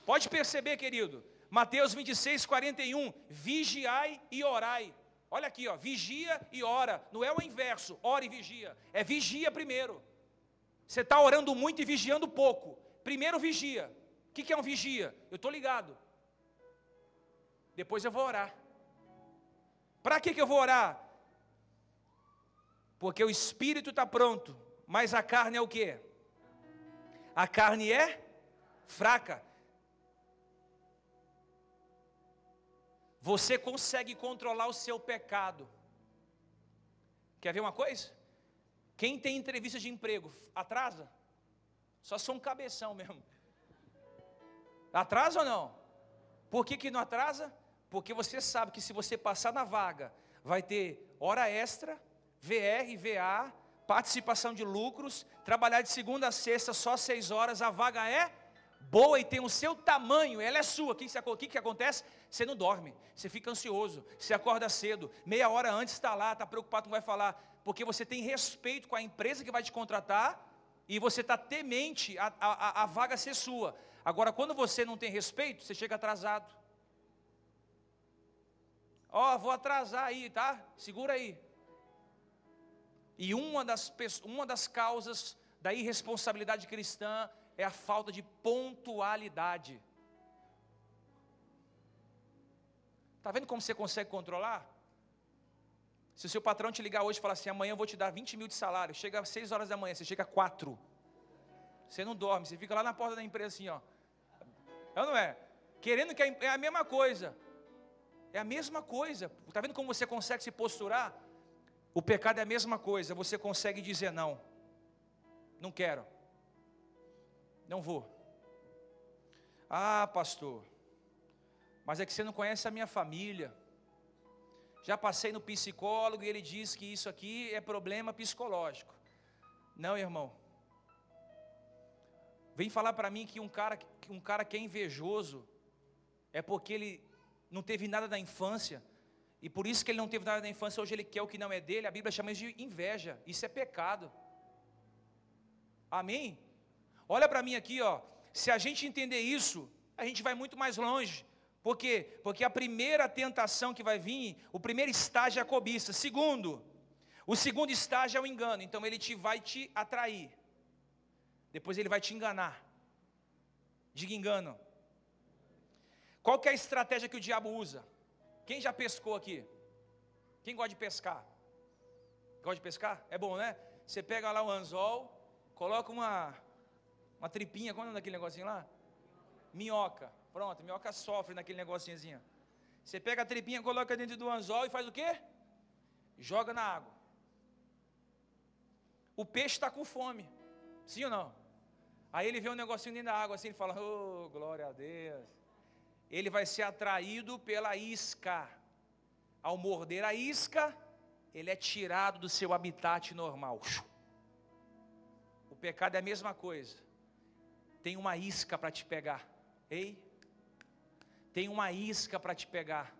Speaker 1: Pode perceber, querido, Mateus 26, 41, vigiai e orai. Olha aqui, ó, vigia e ora, não é o inverso, ora e vigia, é vigia primeiro. Você está orando muito e vigiando pouco. Primeiro vigia. O que é um vigia? Eu estou ligado. Depois eu vou orar. Para que eu vou orar? Porque o espírito está pronto, mas a carne é o quê? A carne é fraca. Você consegue controlar o seu pecado. Quer ver uma coisa? Quem tem entrevista de emprego, atrasa? Só sou um cabeção mesmo. Atrasa ou não? Por que não atrasa? Porque você sabe que se você passar na vaga, vai ter hora extra, VR, VA, participação de lucros, trabalhar de segunda a sexta só 6 horas, a vaga é boa e tem o seu tamanho, ela é sua. O que acontece? Você não dorme, você fica ansioso, você acorda cedo, meia hora antes está lá, está preocupado com o que vai falar, porque você tem respeito com a empresa que vai te contratar, e você está temente a vaga ser sua. Agora, quando você não tem respeito, você chega atrasado. Ó, vou atrasar aí, tá? Segura aí. E uma das causas da irresponsabilidade cristã é a falta de pontualidade. Está vendo como você consegue controlar? Se o seu patrão te ligar hoje e falar assim: amanhã eu vou te dar 20 mil de salário, chega às 6 horas da manhã, você chega às 4, Você não dorme, você fica lá na porta da empresa assim, ó. É ou não é? Querendo que é a mesma coisa. É a mesma coisa. Está vendo como você consegue se posturar? O pecado é a mesma coisa. Você consegue dizer não. Não quero. Não vou. Ah, pastor. Mas é que você não conhece a minha família. Já passei no psicólogo e ele diz que isso aqui é problema psicológico. Não, irmão. Vem falar para mim que um cara que é invejoso é porque ele não teve nada da infância, e por isso que ele não teve nada da infância, hoje ele quer o que não é dele. A Bíblia chama isso de inveja. Isso é pecado. Amém? Olha para mim aqui, ó. Se a gente entender isso, a gente vai muito mais longe. Por quê? Porque a primeira tentação que vai vir, o primeiro estágio é a cobiça. O segundo estágio é o engano. Então ele vai te atrair. Depois ele vai te enganar. Diga engano. Qual que é a estratégia que o diabo usa? Quem já pescou aqui? Quem gosta de pescar? Gosta de pescar? É bom, né? Você pega lá o anzol, coloca uma tripinha, qual é o nome daquele negocinho lá? Minhoca. Pronto, minhoca sofre naquele negocinho assim. Você pega a tripinha, coloca dentro do anzol e faz o quê? Joga na água. O peixe está com fome. Sim ou não? Aí ele vê um negocinho dentro da água assim, ele fala, oh, glória a Deus. Ele vai ser atraído pela isca. Ao morder a isca, ele é tirado do seu habitat normal. O pecado é a mesma coisa. Tem uma isca para te pegar. Ei? Tem uma isca para te pegar.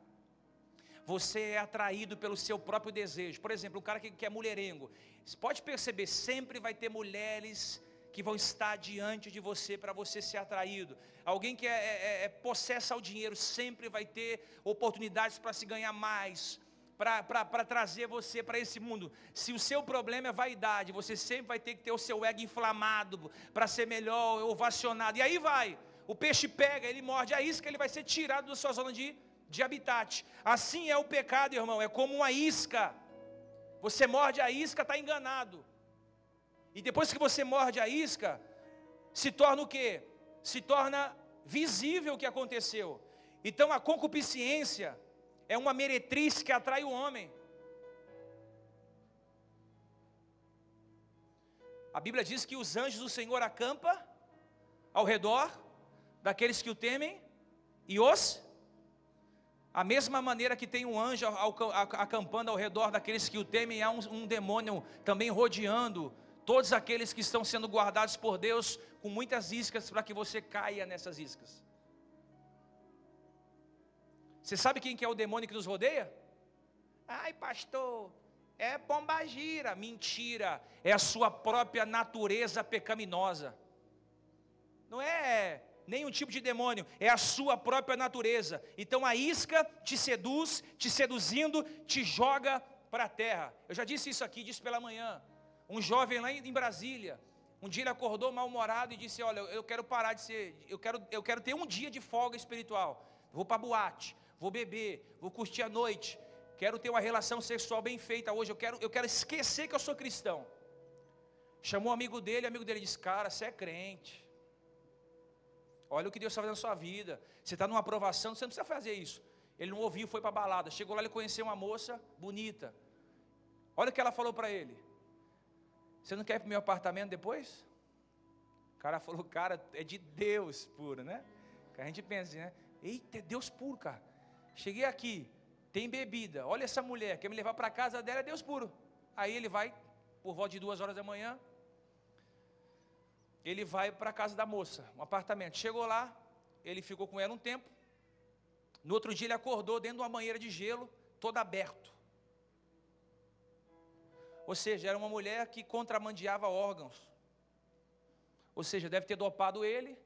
Speaker 1: Você é atraído pelo seu próprio desejo. Por exemplo, um cara que é mulherengo. Você pode perceber, sempre vai ter mulheres que vão estar diante de você para você ser atraído. Alguém que é possessa ao dinheiro, sempre vai ter oportunidades para se ganhar mais, para trazer você para esse mundo. Se o seu problema é vaidade, você sempre vai ter que ter o seu ego inflamado, para ser melhor, ovacionado, e aí vai, o peixe pega, ele morde a isca, ele vai ser tirado da sua zona de habitat. Assim é o pecado, irmão, é como uma isca. Você morde a isca, está enganado. E depois que você morde a isca, se torna o quê? Se torna visível o que aconteceu. Então a concupiscência é uma meretriz que atrai o homem. A Bíblia diz que os anjos do Senhor acampam ao redor daqueles que o temem e a mesma maneira que tem um anjo acampando ao redor daqueles que o temem, há um demônio também rodeando todos aqueles que estão sendo guardados por Deus com muitas iscas para que você caia nessas iscas. Você sabe quem que é o demônio que nos rodeia? Ai, pastor, é pombagira. Mentira, é a sua própria natureza pecaminosa. Não é nenhum tipo de demônio, é a sua própria natureza. Então a isca te seduz, te seduzindo, te joga para a terra. Eu já disse isso aqui, disse pela manhã. Um jovem lá em Brasília, um dia ele acordou mal-humorado e disse, olha, eu quero parar de ser, eu quero ter um dia de folga espiritual. Vou para boate, vou beber, vou curtir a noite, quero ter uma relação sexual bem feita hoje, eu quero esquecer que eu sou cristão. Chamou um amigo dele, o amigo dele disse, cara, você é crente. Olha o que Deus está fazendo na sua vida. Você está numa aprovação, você não precisa fazer isso. Ele não ouviu, foi para a balada. Chegou lá, ele conheceu uma moça bonita. Olha o que ela falou para ele. Você não quer ir para o meu apartamento depois? O cara falou, cara, é de Deus puro, né? Que a gente pensa, né? Eita, é Deus puro, cara. Cheguei aqui, tem bebida. Olha essa mulher, quer me levar para a casa dela, é Deus puro. Aí ele vai, por volta de 2 horas da manhã, ele vai para a casa da moça, um apartamento. Chegou lá, ele ficou com ela um tempo. No outro dia ele acordou dentro de uma banheira de gelo, todo aberto. Ou seja, era uma mulher que contrabandeava órgãos. Ou seja, deve ter dopado ele,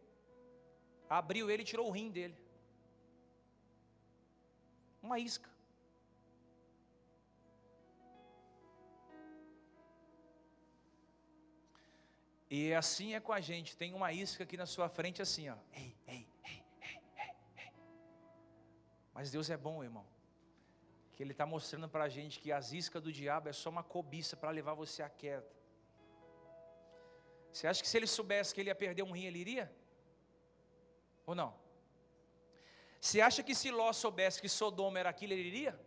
Speaker 1: abriu ele e tirou o rim dele. Uma isca. E assim é com a gente, tem uma isca aqui na sua frente assim, ó. Ei, ei, ei, ei, ei, ei. Mas Deus é bom, irmão. Que Ele está mostrando para a gente que as iscas do diabo é só uma cobiça para levar você à queda. Você acha que se ele soubesse que ele ia perder um rim, ele iria? Ou não? Você acha que se Ló soubesse que Sodoma era aquilo, ele iria?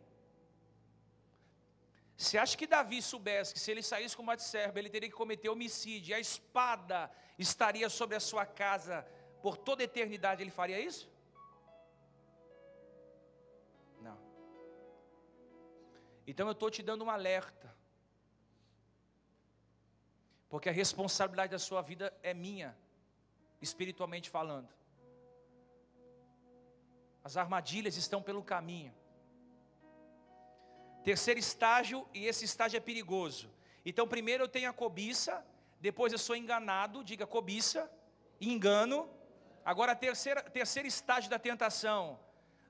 Speaker 1: Você acha que Davi soubesse que se ele saísse com Batseba, ele teria que cometer homicídio, e a espada estaria sobre a sua casa por toda a eternidade, ele faria isso? Não. Então eu estou te dando um alerta, porque a responsabilidade da sua vida é minha, espiritualmente falando. As armadilhas estão pelo caminho. Terceiro estágio, e esse estágio é perigoso. Então primeiro eu tenho a cobiça, depois eu sou enganado, diga cobiça, engano. Agora terceiro estágio da tentação,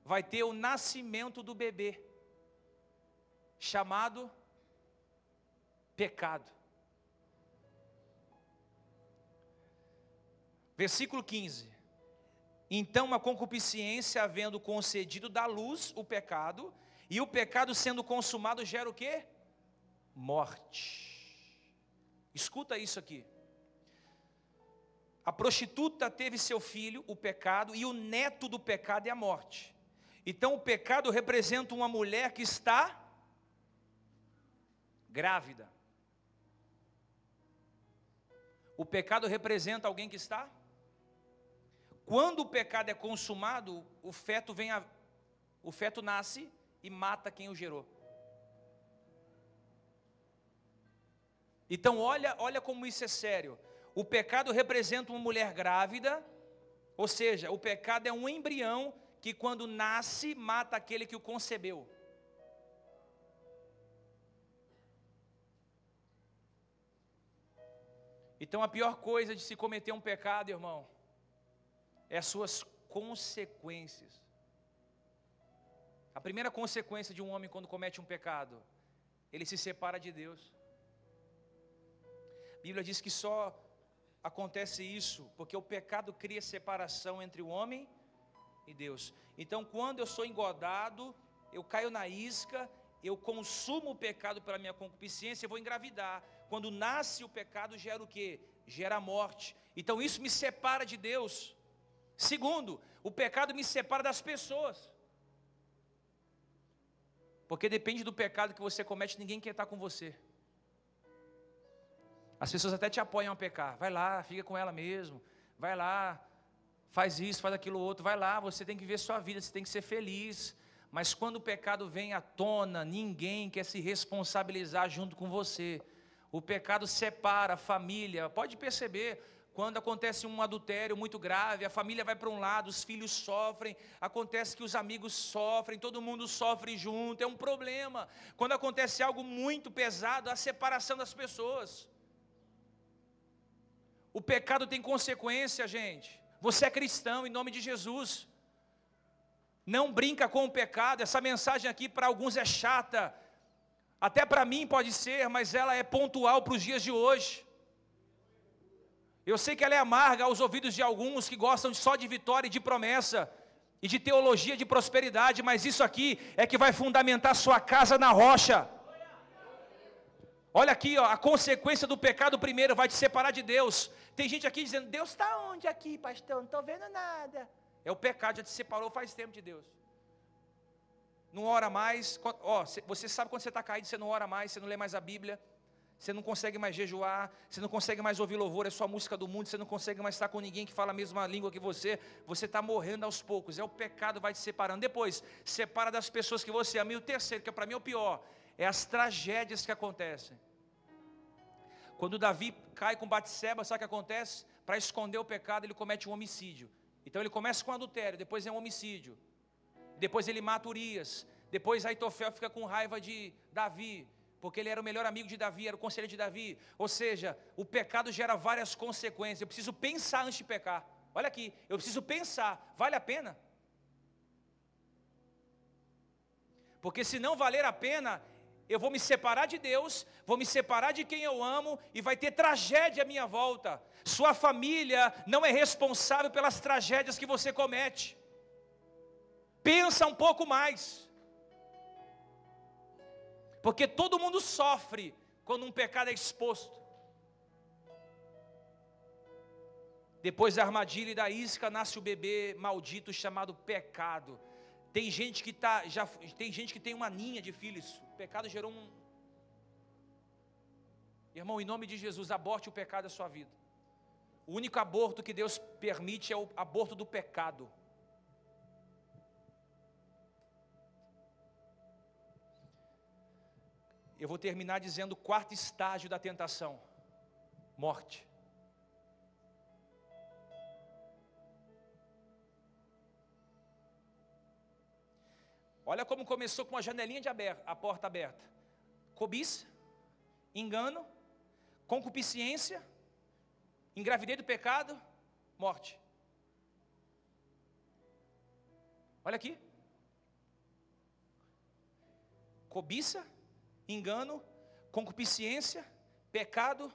Speaker 1: vai ter o nascimento do bebê, chamado pecado. Versículo 15. Então a concupiscência, havendo concedido da luz o pecado, e o pecado sendo consumado gera o quê? Morte. Escuta isso aqui. A prostituta teve seu filho, o pecado, e o neto do pecado é a morte. Então o pecado representa uma mulher que está grávida. O pecado representa alguém que está? Quando o pecado é consumado, o feto nasce e mata quem o gerou. Então olha como isso é sério. O pecado representa uma mulher grávida, ou seja, o pecado é um embrião que quando nasce, mata aquele que o concebeu. Então a pior coisa de se cometer um pecado, irmão, é as suas consequências. A primeira consequência de um homem quando comete um pecado, ele se separa de Deus. A Bíblia diz que só acontece isso porque o pecado cria separação entre o homem e Deus. Então quando eu sou engodado, eu caio na isca, eu consumo o pecado pela minha concupiscência, eu vou engravidar. Quando nasce o pecado, gera o quê? Gera a morte. Então isso me separa de Deus. Segundo, o pecado me separa das pessoas. Porque depende do pecado que você comete, ninguém quer estar com você. As pessoas até te apoiam a pecar. Vai lá, fica com ela mesmo. Vai lá, faz isso, faz aquilo outro. Vai lá, você tem que ver sua vida, você tem que ser feliz. Mas quando o pecado vem à tona, ninguém quer se responsabilizar junto com você. O pecado separa a família. Pode perceber, quando acontece um adultério muito grave, a família vai para um lado, os filhos sofrem, acontece que os amigos sofrem, todo mundo sofre junto, é um problema. Quando acontece algo muito pesado, a separação das pessoas. O pecado tem consequência, gente. Você é cristão, em nome de Jesus. Não brinca com o pecado. Essa mensagem aqui para alguns é chata, até para mim pode ser, mas ela é pontual para os dias de hoje. Eu sei que ela é amarga aos ouvidos de alguns que gostam só de vitória e de promessa e de teologia de prosperidade, mas isso aqui é que vai fundamentar sua casa na rocha. Olha aqui, ó, a consequência do pecado primeiro vai te separar de Deus. Tem gente aqui dizendo: Deus está onde aqui, pastor? Não estou vendo nada. É o pecado, já te separou faz tempo de Deus. Não ora mais. Ó, você sabe quando você está caído, você não ora mais, você não lê mais a Bíblia. Você não consegue mais jejuar, você não consegue mais ouvir louvor, é só a música do mundo, você não consegue mais estar com ninguém que fala a mesma língua que você está morrendo aos poucos, é o pecado vai te separando. Depois, separa das pessoas que você ama. E o terceiro, que para mim é o pior, é as tragédias que acontecem. Quando Davi cai com Batseba, sabe o que acontece? Para esconder o pecado, ele comete um homicídio. Então ele começa com adultério, depois é um homicídio, depois ele mata Urias, depois Aitofel fica com raiva de Davi, porque ele era o melhor amigo de Davi, era o conselheiro de Davi. Ou seja, o pecado gera várias consequências. Eu preciso pensar antes de pecar. Olha aqui, eu preciso pensar, vale a pena? Porque se não valer a pena, eu vou me separar de Deus, vou me separar de quem eu amo, e vai ter tragédia à minha volta. Sua família não é responsável pelas tragédias que você comete. Pensa um pouco mais. Porque todo mundo sofre quando um pecado é exposto. Depois da armadilha e da isca nasce o bebê maldito chamado pecado. Tem gente que tem gente que tem uma ninha de filhos. O pecado gerou um. Irmão, em nome de Jesus, aborte o pecado da sua vida. O único aborto que Deus permite é o aborto do pecado. Eu vou terminar dizendo o quarto estágio da tentação: morte. Olha como começou com a janelinha a porta aberta. Cobiça, engano, concupiscência, engravidez do pecado, morte. Olha aqui. Cobiça, engano, concupiscência, pecado,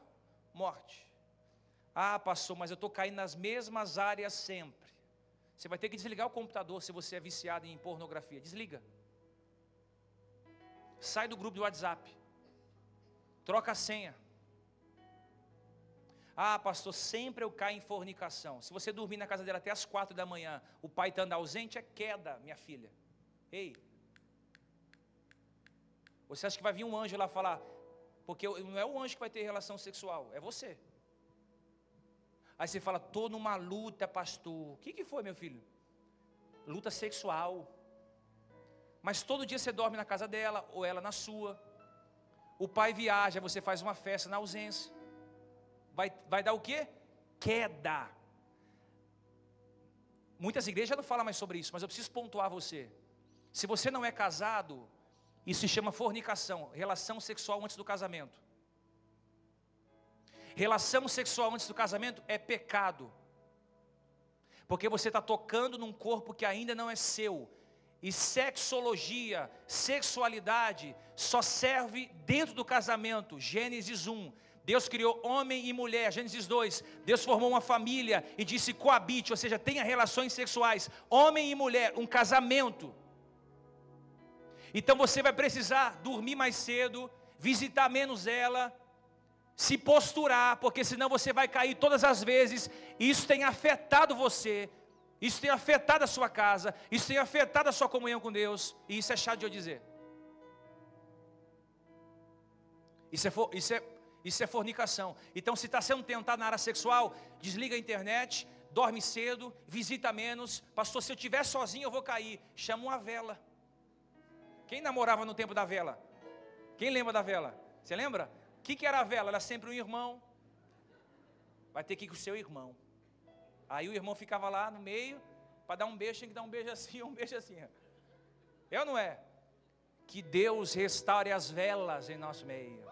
Speaker 1: morte. Ah, pastor, mas eu estou caindo nas mesmas áreas sempre. Você vai ter que desligar o computador se você é viciado em pornografia. Desliga. Sai do grupo do WhatsApp. Troca a senha. Ah, pastor, sempre eu caio em fornicação. Se você dormir na casa dela até as 4 da manhã, o pai está andando ausente, é queda, minha filha. Ei. Você acha que vai vir um anjo lá falar? Porque não é o anjo que vai ter relação sexual, é você. Aí você fala, estou numa luta, pastor. O que foi, meu filho? Luta sexual. Mas todo dia você dorme na casa dela, ou ela na sua. O pai viaja, você faz uma festa na ausência. Vai dar o quê? Queda. Muitas igrejas não falam mais sobre isso, mas eu preciso pontuar você. Se você não é casado, isso se chama fornicação, relação sexual antes do casamento. Relação sexual antes do casamento é pecado. Porque você está tocando num corpo que ainda não é seu. E sexologia, sexualidade, só serve dentro do casamento. Gênesis 1. Deus criou homem e mulher. Gênesis 2. Deus formou uma família e disse coabite, ou seja, tenha relações sexuais. Homem e mulher, um casamento. Então você vai precisar dormir mais cedo, visitar menos ela, se posturar, porque senão você vai cair todas as vezes, e isso tem afetado você, isso tem afetado a sua casa, isso tem afetado a sua comunhão com Deus, e isso é chato de eu dizer. Isso é fornicação. Então se está sendo tentado na área sexual, desliga a internet, dorme cedo, visita menos. Pastor, se eu estiver sozinho eu vou cair. Chama uma vela. Quem namorava no tempo da vela? Quem lembra da vela? Você lembra? O que era a vela? Era sempre um irmão. Vai ter que ir com o seu irmão. Aí o irmão ficava lá no meio, para dar um beijo, tinha que dar um beijo assim, um beijo assim. É ou não é? Que Deus restaure as velas em nosso meio.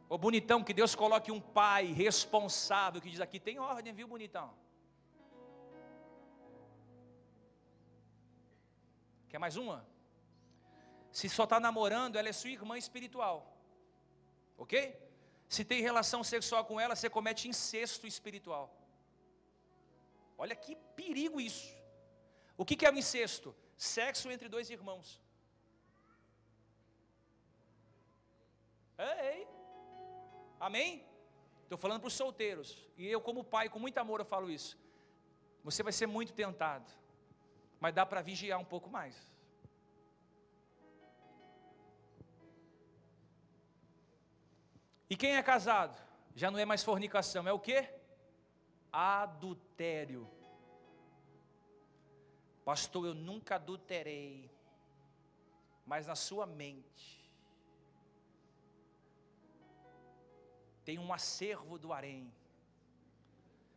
Speaker 1: Ô bonitão, que Deus coloque um pai responsável, que diz aqui, tem ordem, viu bonitão? Quer mais uma? Se só está namorando, ela é sua irmã espiritual. Ok? Se tem relação sexual com ela, você comete incesto espiritual. Olha que perigo isso. O que é o incesto? Sexo entre dois irmãos. Ei. Amém? Estou falando para os solteiros. E eu como pai, com muito amor eu falo isso. Você vai ser muito tentado. Mas dá para vigiar um pouco mais. E quem é casado? Já não é mais fornicação, é o quê? Adultério. Pastor, eu nunca adulterei. Mas na sua mente tem um acervo do harém.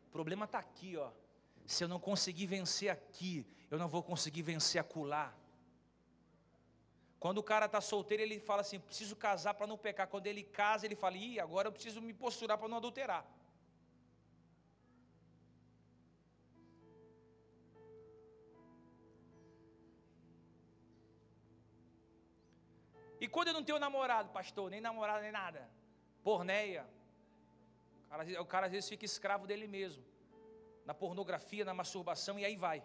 Speaker 1: O problema está aqui, ó. Se eu não conseguir vencer aqui, eu não vou conseguir vencer acolá. Quando o cara está solteiro, ele fala assim, preciso casar para não pecar. Quando ele casa, ele fala, agora eu preciso me posturar para não adulterar. E quando eu não tenho namorado, pastor, nem namorada, nem nada, porneia, o cara às vezes fica escravo dele mesmo, na pornografia, na masturbação, e aí vai.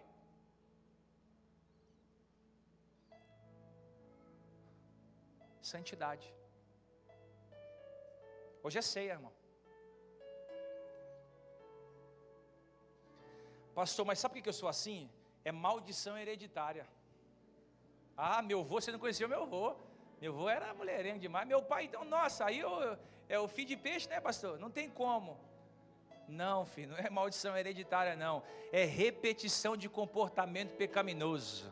Speaker 1: Santidade. Hoje é ceia, irmão. Pastor, mas sabe por que eu sou assim? É maldição hereditária. Ah, meu avô, você não conheceu meu avô. Meu avô era mulherengo demais. Meu pai, então, nossa, aí é o filho de peixe, né, pastor? Não tem como. Não, filho, não é maldição hereditária, não. É repetição de comportamento pecaminoso.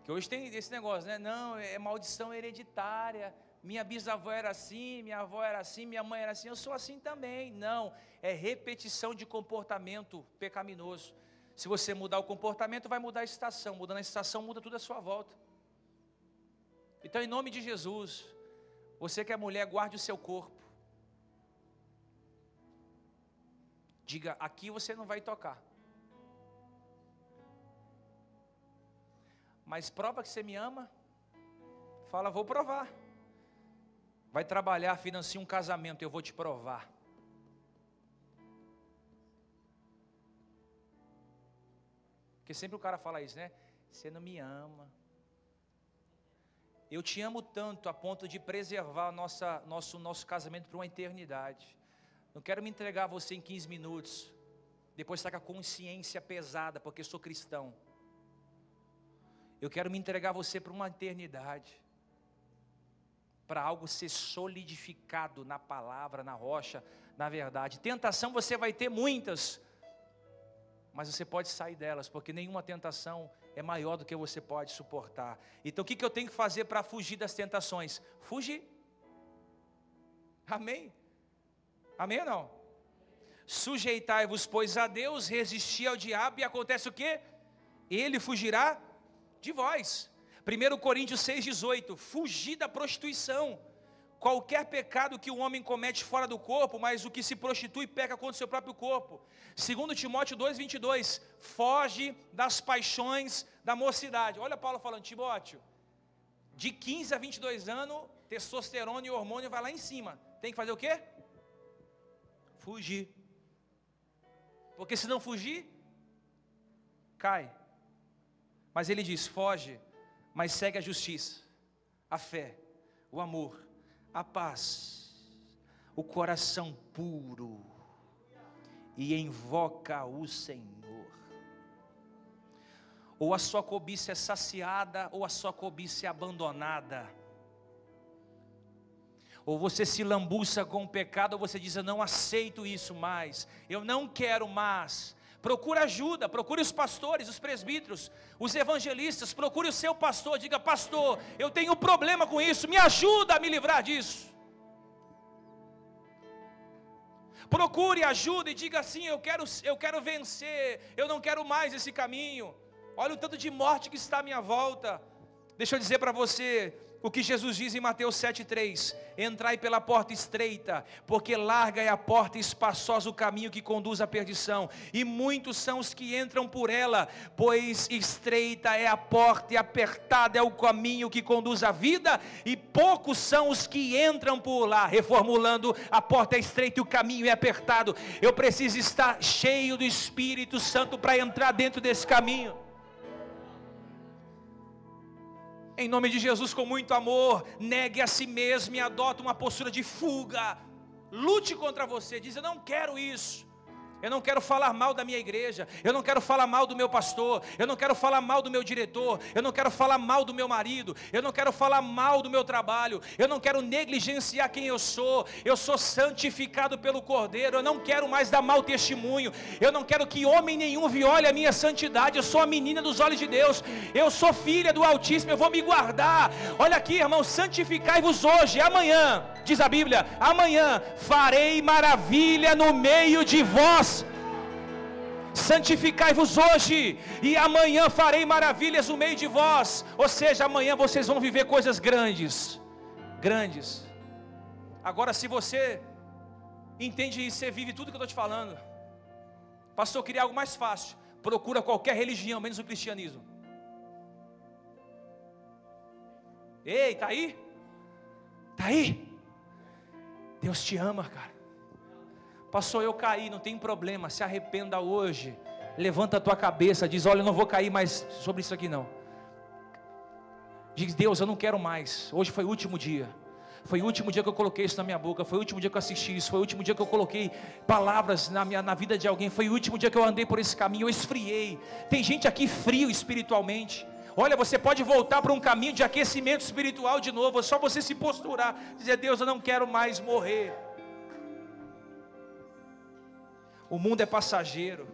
Speaker 1: Que hoje tem esse negócio, né? Não, é maldição hereditária. Minha bisavó era assim, minha avó era assim, minha mãe era assim, eu sou assim também. Não, é repetição de comportamento pecaminoso. Se você mudar o comportamento, vai mudar a estação. Mudando a estação, muda tudo à sua volta. Então, em nome de Jesus, você que é mulher, guarde o seu corpo. Diga, aqui você não vai tocar. Mas prova que você me ama. Fala, vou provar. Vai trabalhar, financia um casamento, eu vou te provar. Porque sempre o cara fala isso, né? Você não me ama. Eu te amo tanto a ponto de preservar nosso casamento por uma eternidade. Não quero me entregar a você em 15 minutos. Depois estar com a consciência pesada, porque sou cristão. Eu quero me entregar a você por uma eternidade. Para algo ser solidificado na palavra, na rocha, na verdade. Tentação você vai ter muitas. Mas você pode sair delas, porque nenhuma tentação é maior do que você pode suportar. Então o que eu tenho que fazer para fugir das tentações? Fugir. Amém? Amém ou não? Sujeitai-vos, pois, a Deus, resisti ao diabo, e acontece o quê? Ele fugirá de vós. 1 Coríntios 6,18, fugir da prostituição. Qualquer pecado que o homem comete fora do corpo, mas o que se prostitui peca contra o seu próprio corpo. 2 Timóteo 2,22, foge das paixões da mocidade. Olha Paulo falando, Timóteo, de 15 a 22 anos, testosterona e hormônio vai lá em cima. Tem que fazer o quê? Fugir. Porque se não fugir, cai. Mas ele diz, foge, mas segue a justiça, a fé, o amor, a paz, o coração puro, e invoca o Senhor. Ou a sua cobiça é saciada, ou a sua cobiça é abandonada. Ou você se lambuça com o pecado, ou você diz, eu não aceito isso mais, eu não quero mais. Procure ajuda, procure os pastores, os presbíteros, os evangelistas, procure o seu pastor, diga, pastor, eu tenho um problema com isso, me ajuda a me livrar disso. Procure ajuda e diga assim, eu quero vencer, eu não quero mais esse caminho. Olha o tanto de morte que está à minha volta. Deixa eu dizer para você o que Jesus diz em Mateus 7,3, entrai pela porta estreita, porque larga é a porta e espaçosa o caminho que conduz à perdição, e muitos são os que entram por ela, pois estreita é a porta e apertado é o caminho que conduz à vida, e poucos são os que entram por lá. Reformulando, a porta é estreita e o caminho é apertado. Eu preciso estar cheio do Espírito Santo para entrar dentro desse caminho. Em nome de Jesus, com muito amor, negue a si mesmo e adota uma postura de fuga. Lute contra você, diz, eu não quero isso. Eu não quero falar mal da minha igreja, eu não quero falar mal do meu pastor, eu não quero falar mal do meu diretor, eu não quero falar mal do meu marido, eu não quero falar mal do meu trabalho, eu não quero negligenciar quem eu sou santificado pelo Cordeiro, eu não quero mais dar mau testemunho, eu não quero que homem nenhum viole a minha santidade, eu sou a menina dos olhos de Deus, eu sou filha do Altíssimo, eu vou me guardar. Olha aqui, irmão, santificai-vos hoje, amanhã, diz a Bíblia, amanhã farei maravilha no meio de vós. Santificai-vos hoje, e amanhã farei maravilhas no meio de vós. Ou seja, amanhã vocês vão viver coisas grandes. Grandes. Agora, se você entende isso, você vive tudo que eu estou te falando. Pastor, eu queria algo mais fácil. Procura qualquer religião, menos o cristianismo. Ei, está aí? Está aí? Deus te ama, cara. Pastor, eu caí, não tem problema, se arrependa hoje. Levanta a tua cabeça, diz, olha, eu não vou cair mais sobre isso aqui não. Diz, Deus, eu não quero mais, hoje foi o último dia. Foi o último dia que eu coloquei isso na minha boca, foi o último dia que eu assisti isso, foi o último dia que eu coloquei palavras na vida de alguém, foi o último dia que eu andei por esse caminho, eu esfriei. Tem gente aqui frio espiritualmente. Olha, você pode voltar para um caminho de aquecimento espiritual de novo, é só você se posturar, dizer: Deus, eu não quero mais morrer. O mundo é passageiro,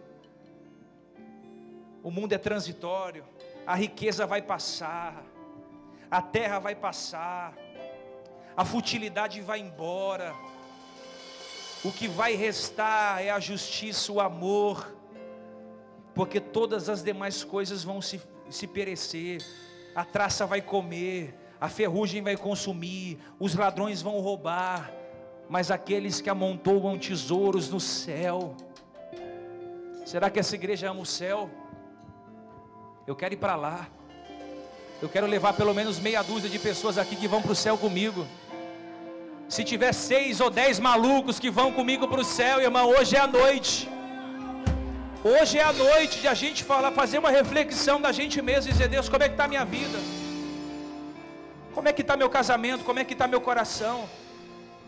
Speaker 1: o mundo é transitório, a riqueza vai passar, a terra vai passar, a futilidade vai embora, o que vai restar é a justiça, o amor, porque todas as demais coisas vão se perecer, a traça vai comer, a ferrugem vai consumir, os ladrões vão roubar, mas aqueles que amontoam tesouros no céu. Será que essa igreja ama o céu? Eu quero ir para lá. Eu quero levar pelo menos meia dúzia de pessoas aqui que vão para o céu comigo. Se tiver 6 ou 10 malucos que vão comigo para o céu, irmão, hoje é a noite. Hoje é a noite de a gente fazer uma reflexão da gente mesmo e dizer: Deus, como é que está a minha vida? Como é que está meu casamento? Como é que está meu coração?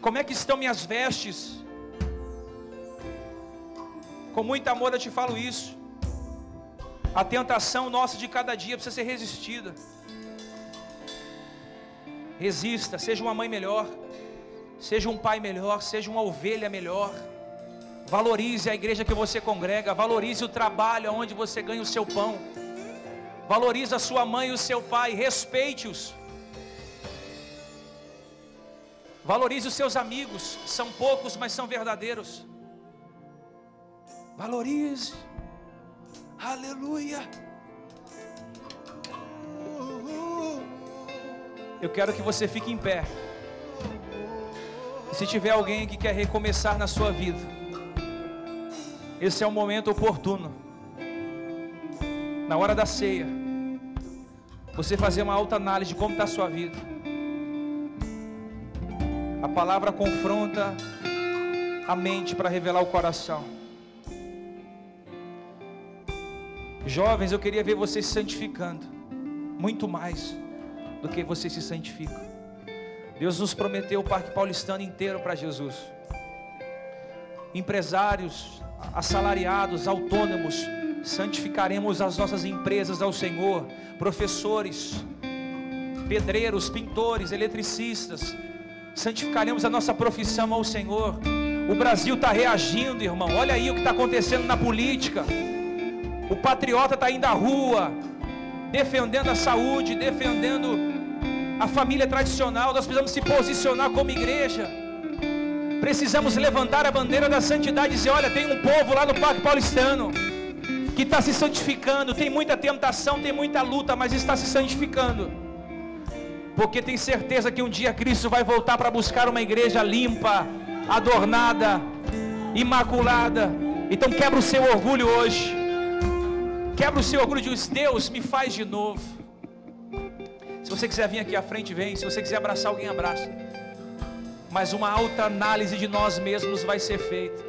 Speaker 1: Como é que estão minhas vestes? Com muito amor eu te falo isso. A tentação nossa de cada dia precisa ser resistida. Resista, seja uma mãe melhor, seja um pai melhor, seja uma ovelha melhor. Valorize a igreja que você congrega, valorize o trabalho onde você ganha o seu pão, valorize a sua mãe e o seu pai, respeite-os. Valorize os seus amigos, são poucos, mas são verdadeiros. Valorize. Aleluia. Eu quero que você fique em pé. E se tiver alguém que quer recomeçar na sua vida, esse é o momento oportuno. Na hora da ceia, você fazer uma autoanálise de como está a sua vida. A palavra confronta a mente para revelar o coração. Jovens, eu queria ver vocês se santificando muito mais do que vocês se santificam. Deus nos prometeu o Parque Paulistano inteiro para Jesus. Empresários, assalariados, autônomos, santificaremos as nossas empresas ao Senhor. Professores, pedreiros, pintores, eletricistas, santificaremos a nossa profissão ao Senhor. O Brasil está reagindo, irmão. Olha aí o que está acontecendo na política. O patriota está indo à rua, defendendo a saúde, defendendo a família tradicional. Nós precisamos se posicionar como igreja. Precisamos levantar a bandeira da santidade e dizer: olha, tem um povo lá no Parque Paulistano que está se santificando. Tem muita tentação, tem muita luta, mas está se santificando, porque tem certeza que um dia Cristo vai voltar para buscar uma igreja limpa, adornada, imaculada. Então quebra o seu orgulho hoje. Quebra o seu orgulho e diz: Deus, me faz de novo. Se você quiser vir aqui à frente, vem. Se você quiser abraçar alguém, abraça. Mas uma alta análise de nós mesmos vai ser feita.